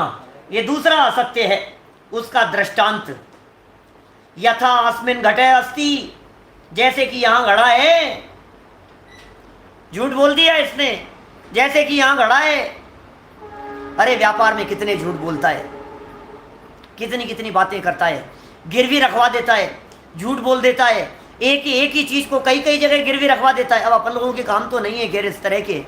यह दूसरा असत्य है। उसका दृष्टांत यथा अस्मिन घटे अस्ति, जैसे कि यहां घड़ा है। झूठ बोल दिया इसने, जैसे कि यहां घड़ा है। अरे व्यापार में कितने झूठ बोलता है, कितनी कितनी बातें करता है, गिरवी रखवा देता है, झूठ बोल देता है, एक ही चीज को कई कई जगह गिरवी रखवा देता है। अब अपन लोगों के काम तो नहीं है खैर इस तरह के।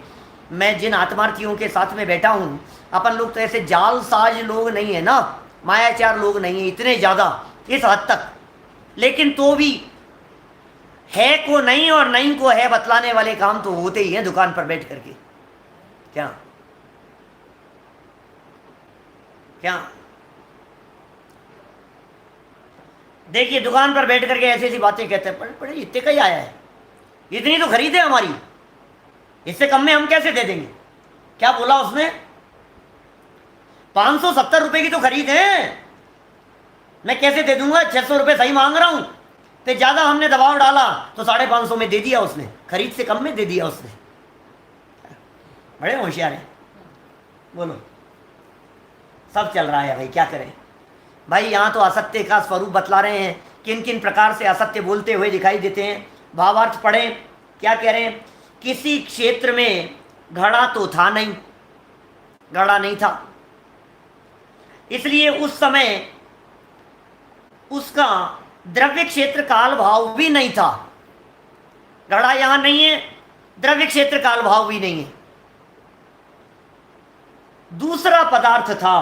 मैं जिन आत्मार्थियों के साथ में बैठा हूं, अपन लोग तो ऐसे जालसाज लोग नहीं है ना, मायाचार लोग नहीं है इतने ज्यादा इस हद तक, लेकिन तो भी है को नहीं और नहीं को है बतलाने वाले काम तो होते ही हैं दुकान पर बैठ करके। क्या क्या देखिए, दुकान पर बैठ करके ऐसी ऐसी बातें कहते हैं, बड़े इतने का ही आया है, इतनी तो खरीद है हमारी, इससे कम में हम कैसे दे देंगे? क्या बोला उसने? 570 रुपए की तो खरीद है, मैं कैसे दे दूंगा? 600 रुपए सही मांग रहा हूं। तो ज्यादा हमने दबाव डाला तो 550 में दे दिया उसने, खरीद से कम में दे दिया उसने। बड़े होशियार हैं। बोलो, सब चल रहा है भाई, क्या करें भाई? यहाँ तो असत्य का स्वरूप बतला रहे हैं, किन किन प्रकार से असत्य बोलते हुए दिखाई देते हैं। भावार्थ पढ़ें, क्या कह रहे हैं? किसी क्षेत्र में घड़ा तो था नहीं, घड़ा नहीं था, इसलिए उस समय उसका द्रव्य क्षेत्र काल भाव भी नहीं था। घड़ा यहां नहीं है, द्रव्य क्षेत्र काल भाव भी नहीं है, दूसरा पदार्थ था,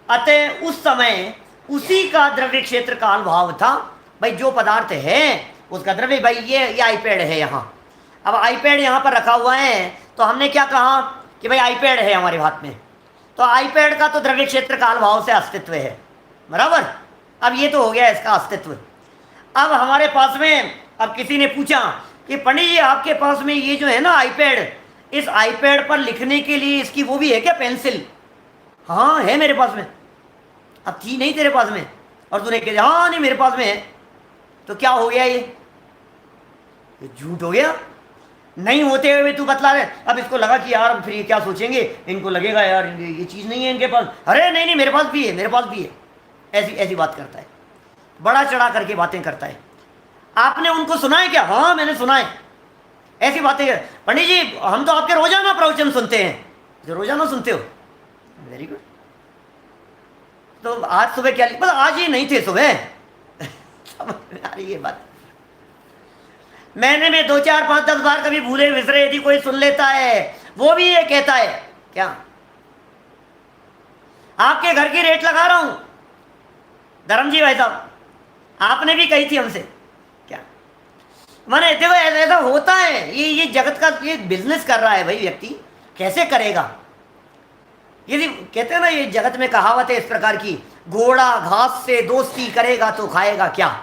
अतः उस समय उसी का द्रव्य क्षेत्र काल भाव था। भाई जो पदार्थ है उसका द्रव्य, भाई ये आईपैड है यहाँ, अब आईपैड यहाँ पर रखा हुआ है, तो हमने क्या कहा कि भाई आईपैड है हमारे हाथ में, तो आईपैड का तो द्रव्य क्षेत्र काल भाव से अस्तित्व है, बराबर। अब ये तो हो गया इसका अस्तित्व। अब हमारे पास में, अब किसी ने पूछा कि पंडित जी आपके पास में ये जो है ना आईपैड, इस आईपैड पर लिखने के लिए इसकी वो भी है क्या, पेंसिल? हाँ है मेरे पास में। अब थी नहीं तेरे पास में, और तूने कह दिया हाँ नहीं मेरे पास में है, तो क्या हो गया? ये झूठ हो गया। नहीं होते हुए तू बतला रहे। अब इसको लगा कि यार फिर ये क्या सोचेंगे, इनको लगेगा यार ये चीज़ नहीं है इनके पास, अरे नहीं नहीं मेरे पास भी है, मेरे पास भी है। ऐसी ऐसी बात करता है, बड़ा चढ़ा करके बातें करता है। आपने उनको सुना है क्या? हाँ मैंने सुना है। ऐसी बातें, पंडित जी हम तो आपके रोजाना प्रवचन सुनते हैं। जो रोजाना सुनते हो, वेरी गुड। तो आज सुबह क्या, बस आज ही नहीं थे सुबह। समझ में आ रही है बात? महीने में 2 4 5 10 बार कभी भूले विसरे यदि कोई सुन लेता है, वो भी ये कहता है क्या आपके घर की रेट लगा रहा हूं। धर्म जी भाई साहब आपने भी कही थी हमसे, क्या माने देखो ऐसा होता है। ये जगत का ये बिजनेस कर रहा है भाई व्यक्ति, कैसे करेगा? यदि कहते हैं ना, ये जगत में कहावत है इस प्रकार की, घोड़ा घास से दोस्ती करेगा तो खाएगा क्या?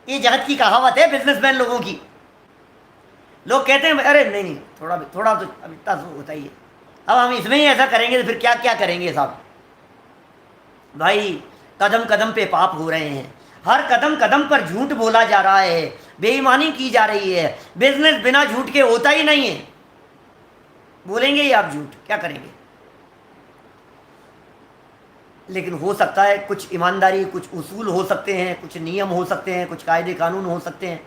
ये जगत की कहावत है बिजनेसमैन लोगों की। लोग कहते हैं अरे नहीं नहीं थोड़ा तो अब इतना तो होता ही है, अब हम इसमें ही ऐसा करेंगे तो फिर क्या क्या करेंगे साहब? भाई कदम कदम पे पाप हो रहे हैं, हर कदम कदम पर झूठ बोला जा रहा है, बेईमानी की जा रही है। बिजनेस बिना झूठ के होता ही नहीं है। बोलेंगे ही आप झूठ, क्या करेंगे? लेकिन हो सकता है कुछ ईमानदारी, कुछ उसूल हो सकते हैं, कुछ नियम हो सकते हैं, कुछ कायदे कानून हो सकते हैं।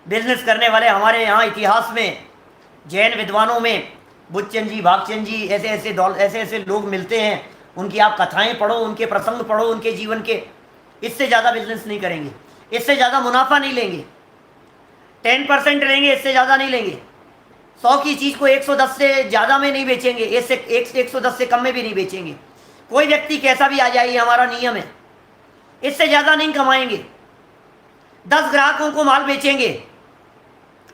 बिजनेस करने वाले हमारे यहाँ इतिहास में जैन विद्वानों में बुद्धचंद जी, भागचंद जी, ऐसे ऐसे लोग मिलते हैं। उनकी आप कथाएं पढ़ो, उनके प्रसंग पढ़ो, उनके जीवन के। इससे ज़्यादा बिजनेस नहीं करेंगे, इससे ज़्यादा मुनाफा नहीं लेंगे, 10% लेंगे, इससे ज़्यादा नहीं लेंगे। 100 की चीज़ को 110 से ज़्यादा में नहीं बेचेंगे, 110 से कम में भी नहीं बेचेंगे। कोई व्यक्ति कैसा भी आ जाए, ये हमारा नियम है। इससे ज़्यादा नहीं कमाएंगे। 10 ग्राहकों को माल बेचेंगे,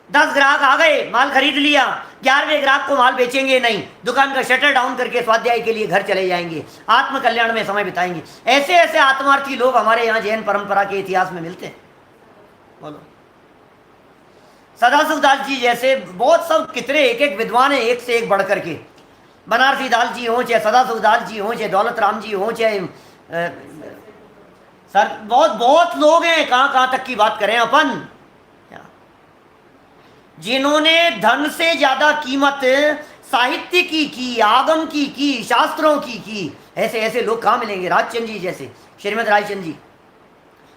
10 ग्राहक आ गए, माल खरीद लिया, 11वें ग्राहक को माल बेचेंगे नहीं। दुकान का शटर डाउन करके स्वाध्याय के लिए घर चले जाएंगे, आत्म कल्याण में समय बिताएंगे। ऐसे ऐसे आत्मार्थी लोग हमारे यहाँ जैन परंपरा के इतिहास में मिलते हैं। बोलो, सदाशिव दास जी जैसे बहुत सब कितने एक एक विद्वान है, एक से एक बढ़ करके। बनारसी दास जी हों, चाहे सदाशिव दास जी हों, चाहे दौलत राम जी हों, चाहे सर बहुत बहुत लोग हैं। कहाँ कहाँ तक की बात करें अपन, जिन्होंने धन से ज्यादा कीमत साहित्य की, आगम की, शास्त्रों की। ऐसे ऐसे लोग कहाँ मिलेंगे? राजचंद जी जैसे, श्रीमद राजचंद जी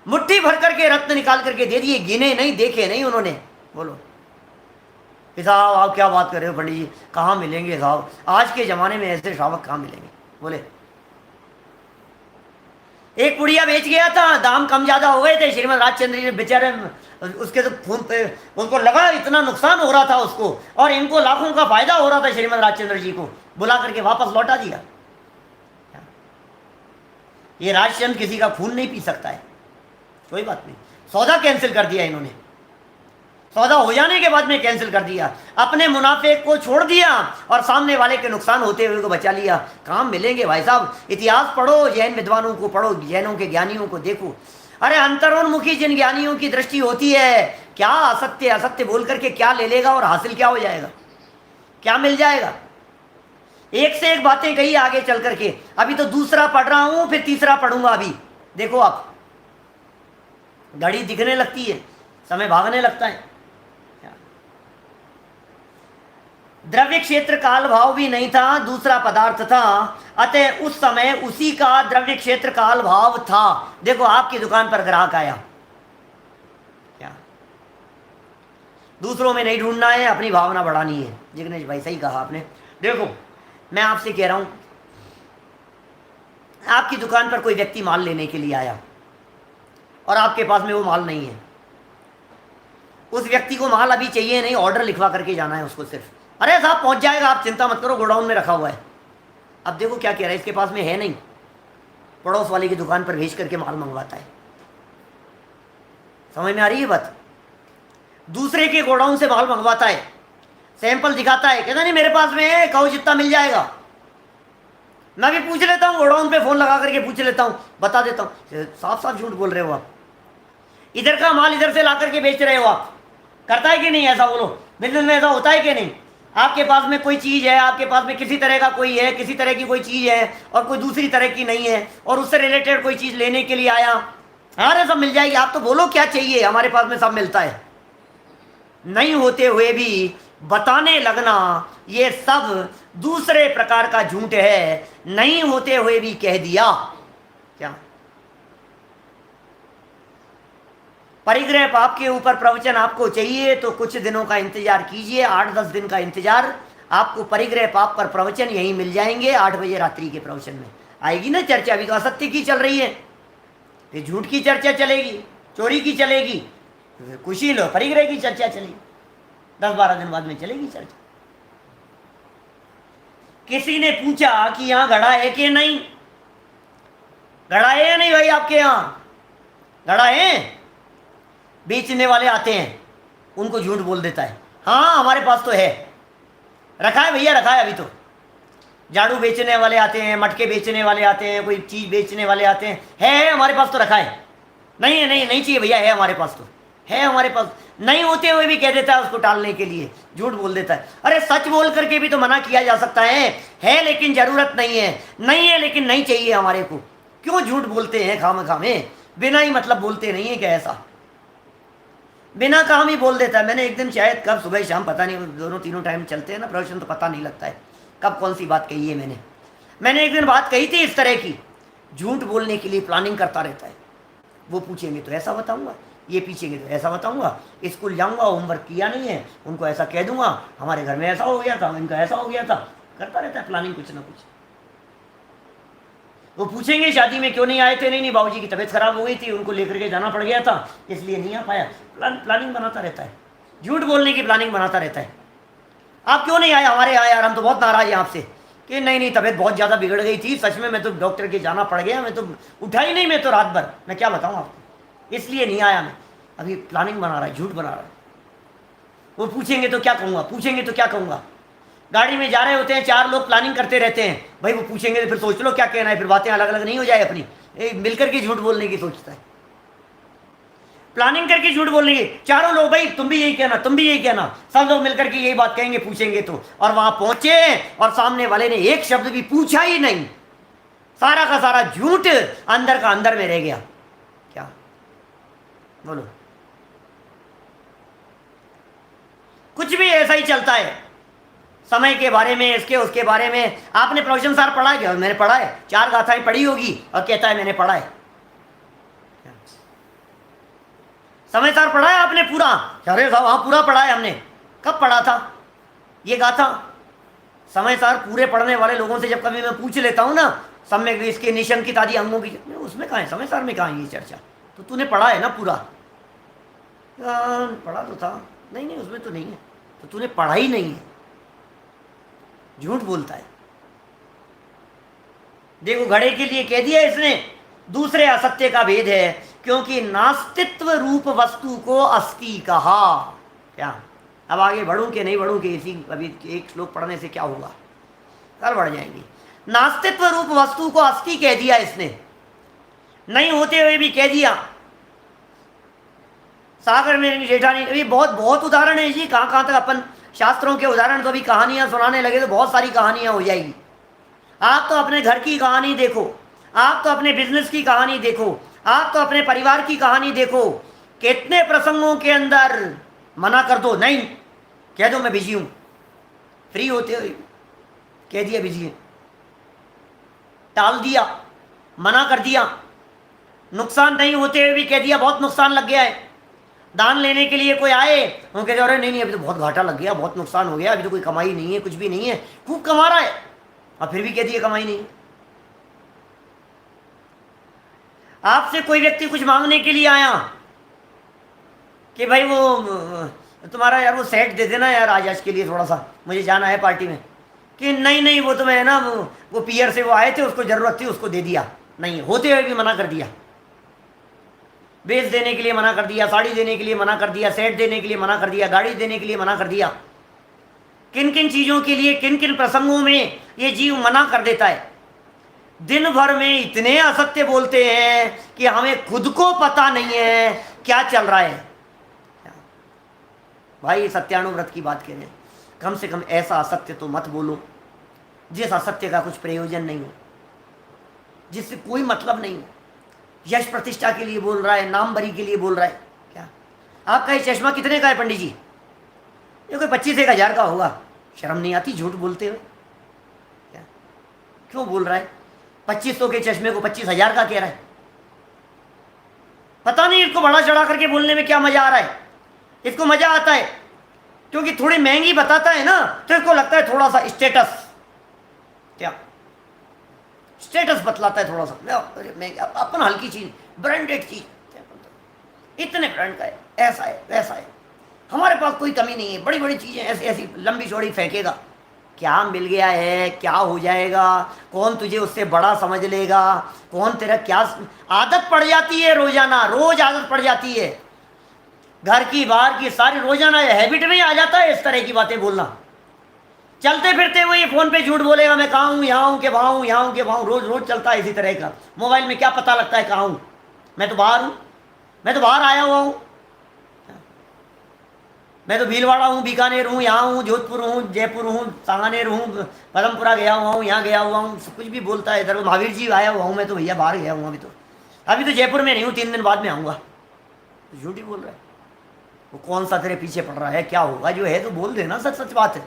मुट्ठी भर करके रत्न निकाल करके दे दिए, गिने नहीं, देखे नहीं उन्होंने। बोलो साहब, आप क्या बात कर रहे हो पंडित जी, कहाँ मिलेंगे साहब? आज के ज़माने में ऐसे श्रावक कहाँ मिलेंगे? बोले, एक पुड़िया बेच गया था, दाम कम ज़्यादा हो गए थे। श्रीमद राजचंद्र जी बेचारे, उसके तो खून पे उनको लगा इतना नुकसान हो रहा था उसको, और इनको लाखों का फायदा हो रहा था। श्रीमद राजचंद्र जी को बुला करके वापस लौटा दिया। ये राजचंद्र किसी का खून नहीं पी सकता है, कोई बात नहीं। सौदा कैंसिल कर दिया इन्होंने, सौदा हो जाने के बाद में कैंसिल कर दिया, अपने मुनाफे को छोड़ दिया और सामने वाले के नुकसान होते हुए को बचा लिया। काम मिलेंगे भाई साहब। इतिहास पढ़ो, जैन विद्वानों को पढ़ो, जैनों के ज्ञानियों को देखो। अरे अंतरोन्मुखी जिन ज्ञानियों की दृष्टि होती है, क्या असत्य असत्य बोल करके क्या ले लेगा और हासिल क्या हो जाएगा, क्या मिल जाएगा? एक से एक बातें कही आगे चल करके। अभी तो दूसरा पढ़ रहा हूं, फिर तीसरा पढ़ूंगा। अभी देखो आप, घड़ी दिखने लगती है, समय भागने लगता है। द्रव्य क्षेत्र काल भाव भी नहीं था, दूसरा पदार्थ था, अतः उस समय उसी का द्रव्य क्षेत्र काल भाव था। देखो आपकी दुकान पर ग्राहक आया, क्या दूसरों में नहीं ढूंढना है, अपनी भावना बढ़ानी है। जिग्नेश भाई सही कहा आपने। देखो मैं आपसे कह रहा हूं, आपकी दुकान पर कोई व्यक्ति माल लेने के लिए आया और आपके पास में वो माल नहीं है। उस व्यक्ति को माल अभी चाहिए नहीं, ऑर्डर लिखवा करके जाना है उसको सिर्फ। अरे साहब पहुंच जाएगा, आप चिंता मत करो, गोडाउन में रखा हुआ है। अब देखो क्या कह रहा है, इसके पास में है नहीं, पड़ोस वाले की दुकान पर भेज करके माल मंगवाता है। समझ में आ रही है बात? दूसरे के गोडाउन से माल मंगवाता है, सैंपल दिखाता है, कहता नहीं मेरे पास में है, कहो जितना मिल जाएगा। मैं भी पूछ लेता हूँ, गोडाउन पे फोन लगा करके पूछ लेता हूँ, बता देता हूँ। साफ साफ झूठ बोल रहे हो आप, इधर का माल इधर से ला करके बेच रहे हो आप। करता है कि नहीं ऐसा? बोलो, बिजनेस में ऐसा होता है कि नहीं? आपके पास में कोई चीज़ है, आपके पास में किसी तरह का कोई है, किसी तरह की कोई चीज़ है और कोई दूसरी तरह की नहीं है, और उससे रिलेटेड कोई चीज़ लेने के लिए आया, अरे सब मिल जाएगी। आप तो बोलो क्या चाहिए, हमारे पास में सब मिलता है। नहीं होते हुए भी बताने लगना, ये सब दूसरे प्रकार का झूठ है। नहीं होते हुए भी कह दिया। क्या परिग्रह पाप के ऊपर प्रवचन आपको चाहिए तो कुछ दिनों का इंतजार कीजिए, 8-10 दिन का इंतजार, आपको परिग्रह पाप पर प्रवचन यहीं मिल जाएंगे। 8 बजे रात्रि के प्रवचन में आएगी ना चर्चा। अभी तो असत्य की चल रही है, ये झूठ की चर्चा चलेगी, चोरी की चलेगी, कुछ ही लो परिग्रह की चर्चा चलेगी। 10-12 दिन बाद में चलेगी चर्चा। किसी ने पूछा कि यहाँ घड़ा है कि नहीं? घड़ा है या नहीं भाई आपके यहाँ? घड़ा है? बेचने वाले आते हैं, उनको झूठ बोल देता है, हाँ हमारे पास तो है, रखा है भैया, रखा है। अभी तो झाड़ू बेचने वाले आते हैं, मटके बेचने वाले आते हैं, कोई चीज़ बेचने वाले आते हैं, है हमारे पास तो रखा है। नहीं है, नहीं चाहिए भैया, है हमारे पास तो है, हमारे पास नहीं होते हुए भी कह देता है, उसको टालने के लिए झूठ बोल देता है। अरे सच बोल करके भी तो मना किया जा सकता है लेकिन जरूरत नहीं है, नहीं है लेकिन नहीं चाहिए हमारे को। क्यों झूठ बोलते हैं खामखामे, बिना ही मतलब बोलते नहीं है क्या? ऐसा बिना काम ही बोल देता है। मैंने एक दिन शायद कब सुबह शाम पता नहीं, दोनों तीनों टाइम चलते हैं ना प्रवचन, तो पता नहीं लगता है कब कौन सी बात कही है मैंने एक दिन बात कही थी इस तरह की, झूठ बोलने के लिए प्लानिंग करता रहता है। वो पूछेंगे तो ऐसा बताऊंगा, ये पूछेंगे तो ऐसा बताऊंगा, स्कूल जाऊंगा होमवर्क किया नहीं है उनको ऐसा कह दूंगा, हमारे घर में ऐसा हो गया था, इनका ऐसा हो गया था, करता रहता है प्लानिंग कुछ ना कुछ। वो पूछेंगे शादी में क्यों नहीं आए थे, नहीं बाबूजी की तबीयत खराब हो गई थी, उनको लेकर के जाना पड़ गया था इसलिए नहीं आ पाया। प्लानिंग बनाता रहता है, झूठ बोलने की प्लानिंग बनाता रहता है। आप क्यों नहीं आए हमारे यहाँ यार, हम तो बहुत नाराज हैं आपसे, कि नहीं तबीयत बहुत ज़्यादा बिगड़ गई थी सच में, मैं तो डॉक्टर के जाना पड़ गया, मैं तो उठा ही नहीं, मैं तो रात भर, मैं क्या बताऊँ आपको, इसलिए नहीं आया मैं। अभी प्लानिंग बना रहा है, झूठ बना रहा है। वो पूछेंगे तो क्या कहूँगा, पूछेंगे तो क्या कहूँगा। गाड़ी में जा रहे होते हैं चार लोग, प्लानिंग करते रहते हैं, भाई वो पूछेंगे तो फिर सोच लो क्या कहना है, फिर बातें अलग अलग नहीं हो जाए अपनी, मिलकर के झूठ बोलने की सोचता है, प्लानिंग करके झूठ बोलने की। चारों लोग भाई तुम भी यही कहना, तुम भी यही कहना, सब लोग मिलकर के यही बात कहेंगे पूछेंगे तो, और वहां पहुंचे और सामने वाले ने एक शब्द भी पूछा ही नहीं, सारा का सारा झूठ अंदर का अंदर में रह गया। क्या बोलो, कुछ भी ऐसा ही चलता है, समय के बारे में, इसके उसके बारे में। आपने प्रवचन सार पढ़ा है क्या? मैंने पढ़ा है, 4 गाथाएं पढ़ी होगी और कहता है मैंने पढ़ा है। समय सार पढ़ा है आपने पूरा? अरे साहब हाँ पूरा पढ़ा है हमने। कब पढ़ा था ये गाथा? समय सार पूरे पढ़ने वाले लोगों से जब कभी मैं पूछ लेता हूँ ना, सम्यक इसके निशंकित आदि अंगों की, उसमें कहाँ है समय सार में, कहाँ है ये चर्चा? तो तूने पढ़ा है ना पूरा? पढ़ा तो था, नहीं उसमें तो नहीं है, तो तूने पढ़ा ही नहीं है, झूठ बोलता है। देखो घड़े के लिए कह दिया इसने, दूसरे असत्य का भेद है, क्योंकि नास्तित्व रूप वस्तु को अस्ति कहा। क्या अब आगे बढ़ूं कि नहीं बढ़ूं कि इसी अभी एक श्लोक पढ़ने से क्या होगा, कल बढ़ जाएंगी। नास्तित्व रूप वस्तु को अस्ति कह दिया इसने, नहीं होते हुए भी कह दिया। सागर में जेठानी, अभी बहुत बहुत उदाहरण है जी, कहाँ कहाँ तक अपन शास्त्रों के उदाहरण, तो अभी कहानियां सुनाने लगे तो बहुत सारी कहानियां हो जाएगी। आप तो अपने घर की कहानी देखो, आप तो अपने बिजनेस की कहानी देखो, आप तो अपने परिवार की कहानी देखो, कितने प्रसंगों के अंदर मना कर दो, नहीं कह दो मैं बिजी हूं, फ्री होते हुए कह दिया बिजी है, टाल दिया, मना कर दिया, नुकसान नहीं होते हुए भी कह दिया बहुत नुकसान लग गया है। दान लेने के लिए कोई आए, वो कहते अरे नहीं अभी तो बहुत घाटा लग गया, बहुत नुकसान हो गया, अभी तो कोई कमाई नहीं है, कुछ भी नहीं है, खूब कमा रहा है, और फिर भी कह दिए कमाई नहीं। आपसे कोई व्यक्ति कुछ मांगने के लिए आया कि भाई वो तुम्हारा यार वो सेट दे देना यार आज के लिए, थोड़ा सा मुझे जाना है पार्टी में, कि नहीं वो तो मैं ना वो पियर से वो आए थे, उसको ज़रूरत थी, उसको दे दिया, नहीं होते हुए भी मना कर दिया, बेच देने के लिए मना कर दिया, साड़ी देने के लिए मना कर दिया, सेट देने के लिए मना कर दिया, गाड़ी देने के लिए मना कर दिया। किन किन चीज़ों के लिए, किन किन प्रसंगों में ये जीव मना कर देता है। दिन भर में इतने असत्य बोलते हैं कि हमें खुद को पता नहीं है क्या चल रहा है। भाई सत्यानुव्रत की बात करें, कम से कम ऐसा असत्य तो मत बोलो जिस असत्य का कुछ प्रयोजन नहीं हो, जिससे कोई मतलब नहीं हो। यश प्रतिष्ठा के लिए बोल रहा है, नाम बरी के लिए बोल रहा है। क्या आपका ये चश्मा कितने का है पंडित जी? ये कोई 25,000 का होगा। शर्म नहीं आती झूठ बोलते हुए? क्या क्यों बोल रहा है? 2500 के चश्मे को 25,000 का कह रहा है। पता नहीं इसको बड़ा चढ़ा करके बोलने में क्या मजा आ रहा है। इसको मजा आता है क्योंकि थोड़ी महंगी बताता है ना, तो इसको लगता है थोड़ा सा स्टेटस, क्या स्टेटस बतलाता है थोड़ा सा, मैं अपन हल्की चीज, ब्रांडेड चीज, इतने ब्रांड का है, ऐसा है वैसा है, हमारे पास कोई कमी नहीं है, बड़ी बड़ी चीजें ऐसी ऐसी लंबी चौड़ी फेंकेगा। क्या मिल गया है, क्या हो जाएगा, कौन तुझे उससे बड़ा समझ लेगा, कौन तेरा क्या आदत पड़ जाती है, रोजाना रोज आदत पड़ जाती है, घर की बाहर की सारी रोजाना हैबिट में आ जाता है इस तरह की बातें बोलना। चलते फिरते हुए ये फोन पे झूठ बोलेगा, मैं कहाँ हूँ, यहाँ हूँ के वहाँ हूँ, यहाँ हूँ के वहाँ हूँ, रोज रोज चलता है इसी तरह का। मोबाइल में क्या पता लगता है कहाँ हूँ, मैं तो बाहर हूँ, मैं तो बाहर आया हुआ हूँ। मैं तो भीलवाड़ा हूँ, बीकानेर हूँ, यहाँ हूँ, जोधपुर हूँ, जयपुर हूँ, सांगानेर हूँ, पदमपुरा गया हुआ हूँ, यहाँ गया हुआ हूँ, सब कुछ भी बोलता है। इधर महावीर जी आया हुआ हूँ मैं तो, भैया बाहर गया हूँ अभी तो जयपुर में नहीं हूँ, 3 दिन बाद में आऊँगा। झूठ ही बोल रहा है वो। कौन सा तेरे पीछे पड़ रहा है, क्या होगा, जो है तो बोल देना, सच सच बात है।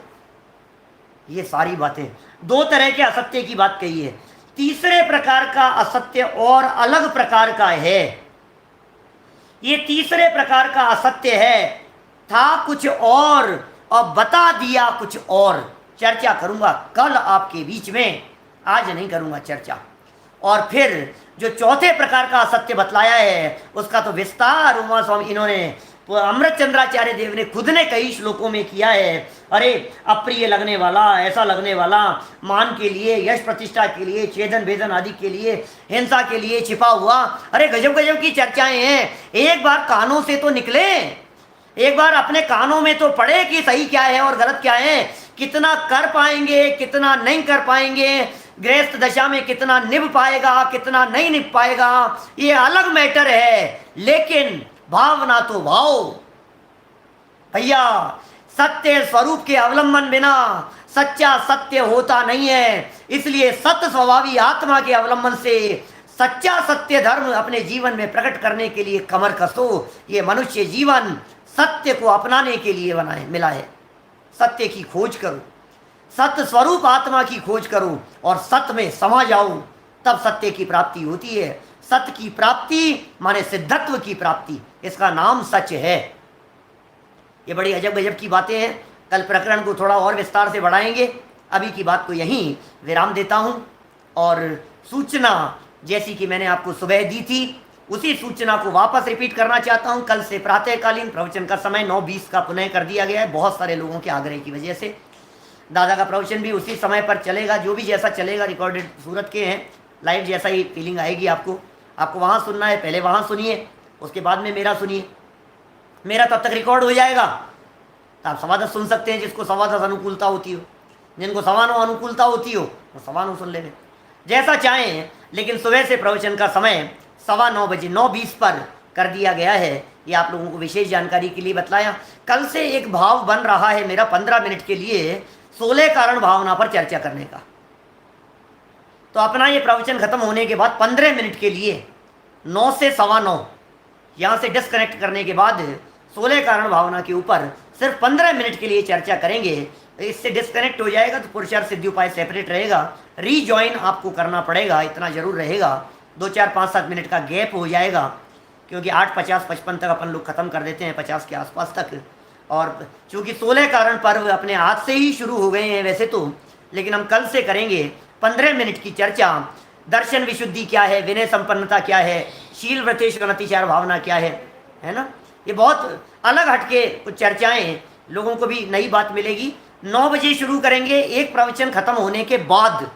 ये सारी बातें, 2 तरह के असत्य की बात कही है। तीसरे प्रकार का असत्य और अलग प्रकार का है। ये तीसरे प्रकार का असत्य है, था कुछ और बता दिया कुछ और। चर्चा करूंगा कल आपके बीच में, आज नहीं करूंगा चर्चा। और फिर जो चौथे प्रकार का असत्य बतलाया है उसका तो विस्तार उमा स्वामी इन्होंने अमृत चंद्राचार्य देव ने खुद ने कई श्लोकों में किया है। अरे अप्रिय लगने वाला, ऐसा लगने वाला, मान के लिए, यश प्रतिष्ठा के लिए, छेदन भेदन आदि के लिए, हिंसा के लिए छिपा हुआ, अरे गजब गजब की चर्चाएं हैं। एक बार कानों से तो निकले, एक बार अपने कानों में तो पड़े कि सही क्या है और गलत क्या है। कितना कर पाएंगे, कितना नहीं कर पाएंगे, गृहस्थ दशा में कितना निभ पाएगा, कितना नहीं निभ पाएगा, ये अलग मैटर है। लेकिन भावना तो भाव भैया, सत्य स्वरूप के अवलंबन बिना सच्चा सत्य होता नहीं है। इसलिए सत्य स्वभावी आत्मा के अवलंबन से सच्चा सत्य धर्म अपने जीवन में प्रकट करने के लिए कमर कसो। ये मनुष्य जीवन सत्य को अपनाने के लिए मिला है। सत्य की खोज करो, सत्य स्वरूप आत्मा की खोज करो और सत्य में समा जाओ, तब सत्य की प्राप्ति होती है। सत्य की प्राप्ति माने सिद्धत्व की प्राप्ति, इसका नाम सच है। ये बड़ी अजब गजब की बातें हैं। कल प्रकरण को थोड़ा और विस्तार से बढ़ाएंगे। अभी की बात को यहीं विराम देता हूँ। और सूचना जैसी कि मैंने आपको सुबह दी थी, उसी सूचना को वापस रिपीट करना चाहता हूँ। कल से प्रातःकालीन प्रवचन का समय 9:20 का पुनः कर दिया गया है, बहुत सारे लोगों के आग्रह की वजह से। दादा का प्रवचन भी उसी समय पर चलेगा, जो भी जैसा चलेगा। रिकॉर्डेड सूरत के हैं, लाइव जैसा ही फीलिंग आएगी आपको। आपको वहाँ सुनना है, पहले वहाँ सुनिए, उसके बाद में मेरा सुनिए। मेरा तब तक रिकॉर्ड हो जाएगा तो आप 10:15 सुन सकते हैं, जिसको 10:15 अनुकूलता होती हो। जिनको 9:15 अनुकूलता होती हो वो 9:15 सुन लेंगे, जैसा चाहें। लेकिन सुबह से प्रवचन का समय 9:15 बजे 9:20 पर कर दिया गया है। ये आप लोगों को विशेष जानकारी के लिए बतलाया। कल से एक भाव बन रहा है मेरा 15 मिनट के लिए 16 कारण भावना पर चर्चा करने का। तो अपना ये प्रवचन खत्म होने के बाद 15 मिनट के लिए 9 से 9:15 यहाँ से डिस्कनेक्ट करने के बाद 16 कारण भावना के ऊपर सिर्फ 15 मिनट के लिए चर्चा करेंगे। इससे डिस्कनेक्ट हो जाएगा तो पुरुषार्थ सिद्धि उपाय सेपरेट रहेगा, रीजॉइन आपको करना पड़ेगा, इतना जरूर रहेगा। 2, 4, 5, 7 मिनट का गैप हो जाएगा, क्योंकि 8, 50, 55 तक अपन लोग ख़त्म कर देते हैं, 50 के आसपास तक। और चूँकि 16 कारण पर्व अपने हाथ से ही शुरू हो गए हैं वैसे तो, लेकिन हम कल से करेंगे 15 मिनट की चर्चा। दर्शन विशुद्धि क्या है, विनय संपन्नता क्या है, शील व्रतेश अनतिचार भावना क्या है ना। ये बहुत अलग हटके कुछ चर्चाएं, लोगों को भी नई बात मिलेगी। 9 बजे शुरू करेंगे, एक प्रवचन खत्म होने के बाद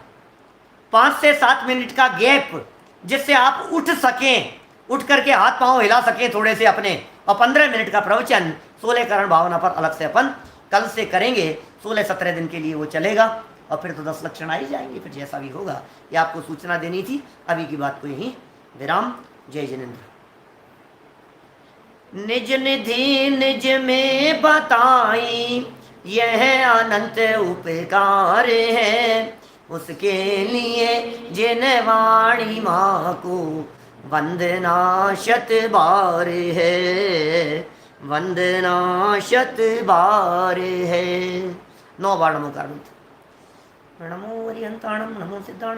5 से 7 मिनट का गैप, जिससे आप उठ सकें, उठ करके हाथ पांव हिला सकें थोड़े से अपने। और 15 मिनट का प्रवचन 16 कारण भावना पर अलग से अपन कल से करेंगे। 16-17 दिन के लिए वो चलेगा और फिर तो 10 लक्षण आ ही जाएंगे। फिर जैसा भी होगा, ये आपको सूचना देनी थी। अभी की बात को यहीं विराम। जय जिनेन्द्र। निज निधि निज में बताई यह अनंत उपकार है, उसके लिए जिन वाणी माँ को वंदना शत बार है, वंदना शत बार है। 9 बार नमो कारंत। नमो हरिहंताणम, नमो सिद्धाणम।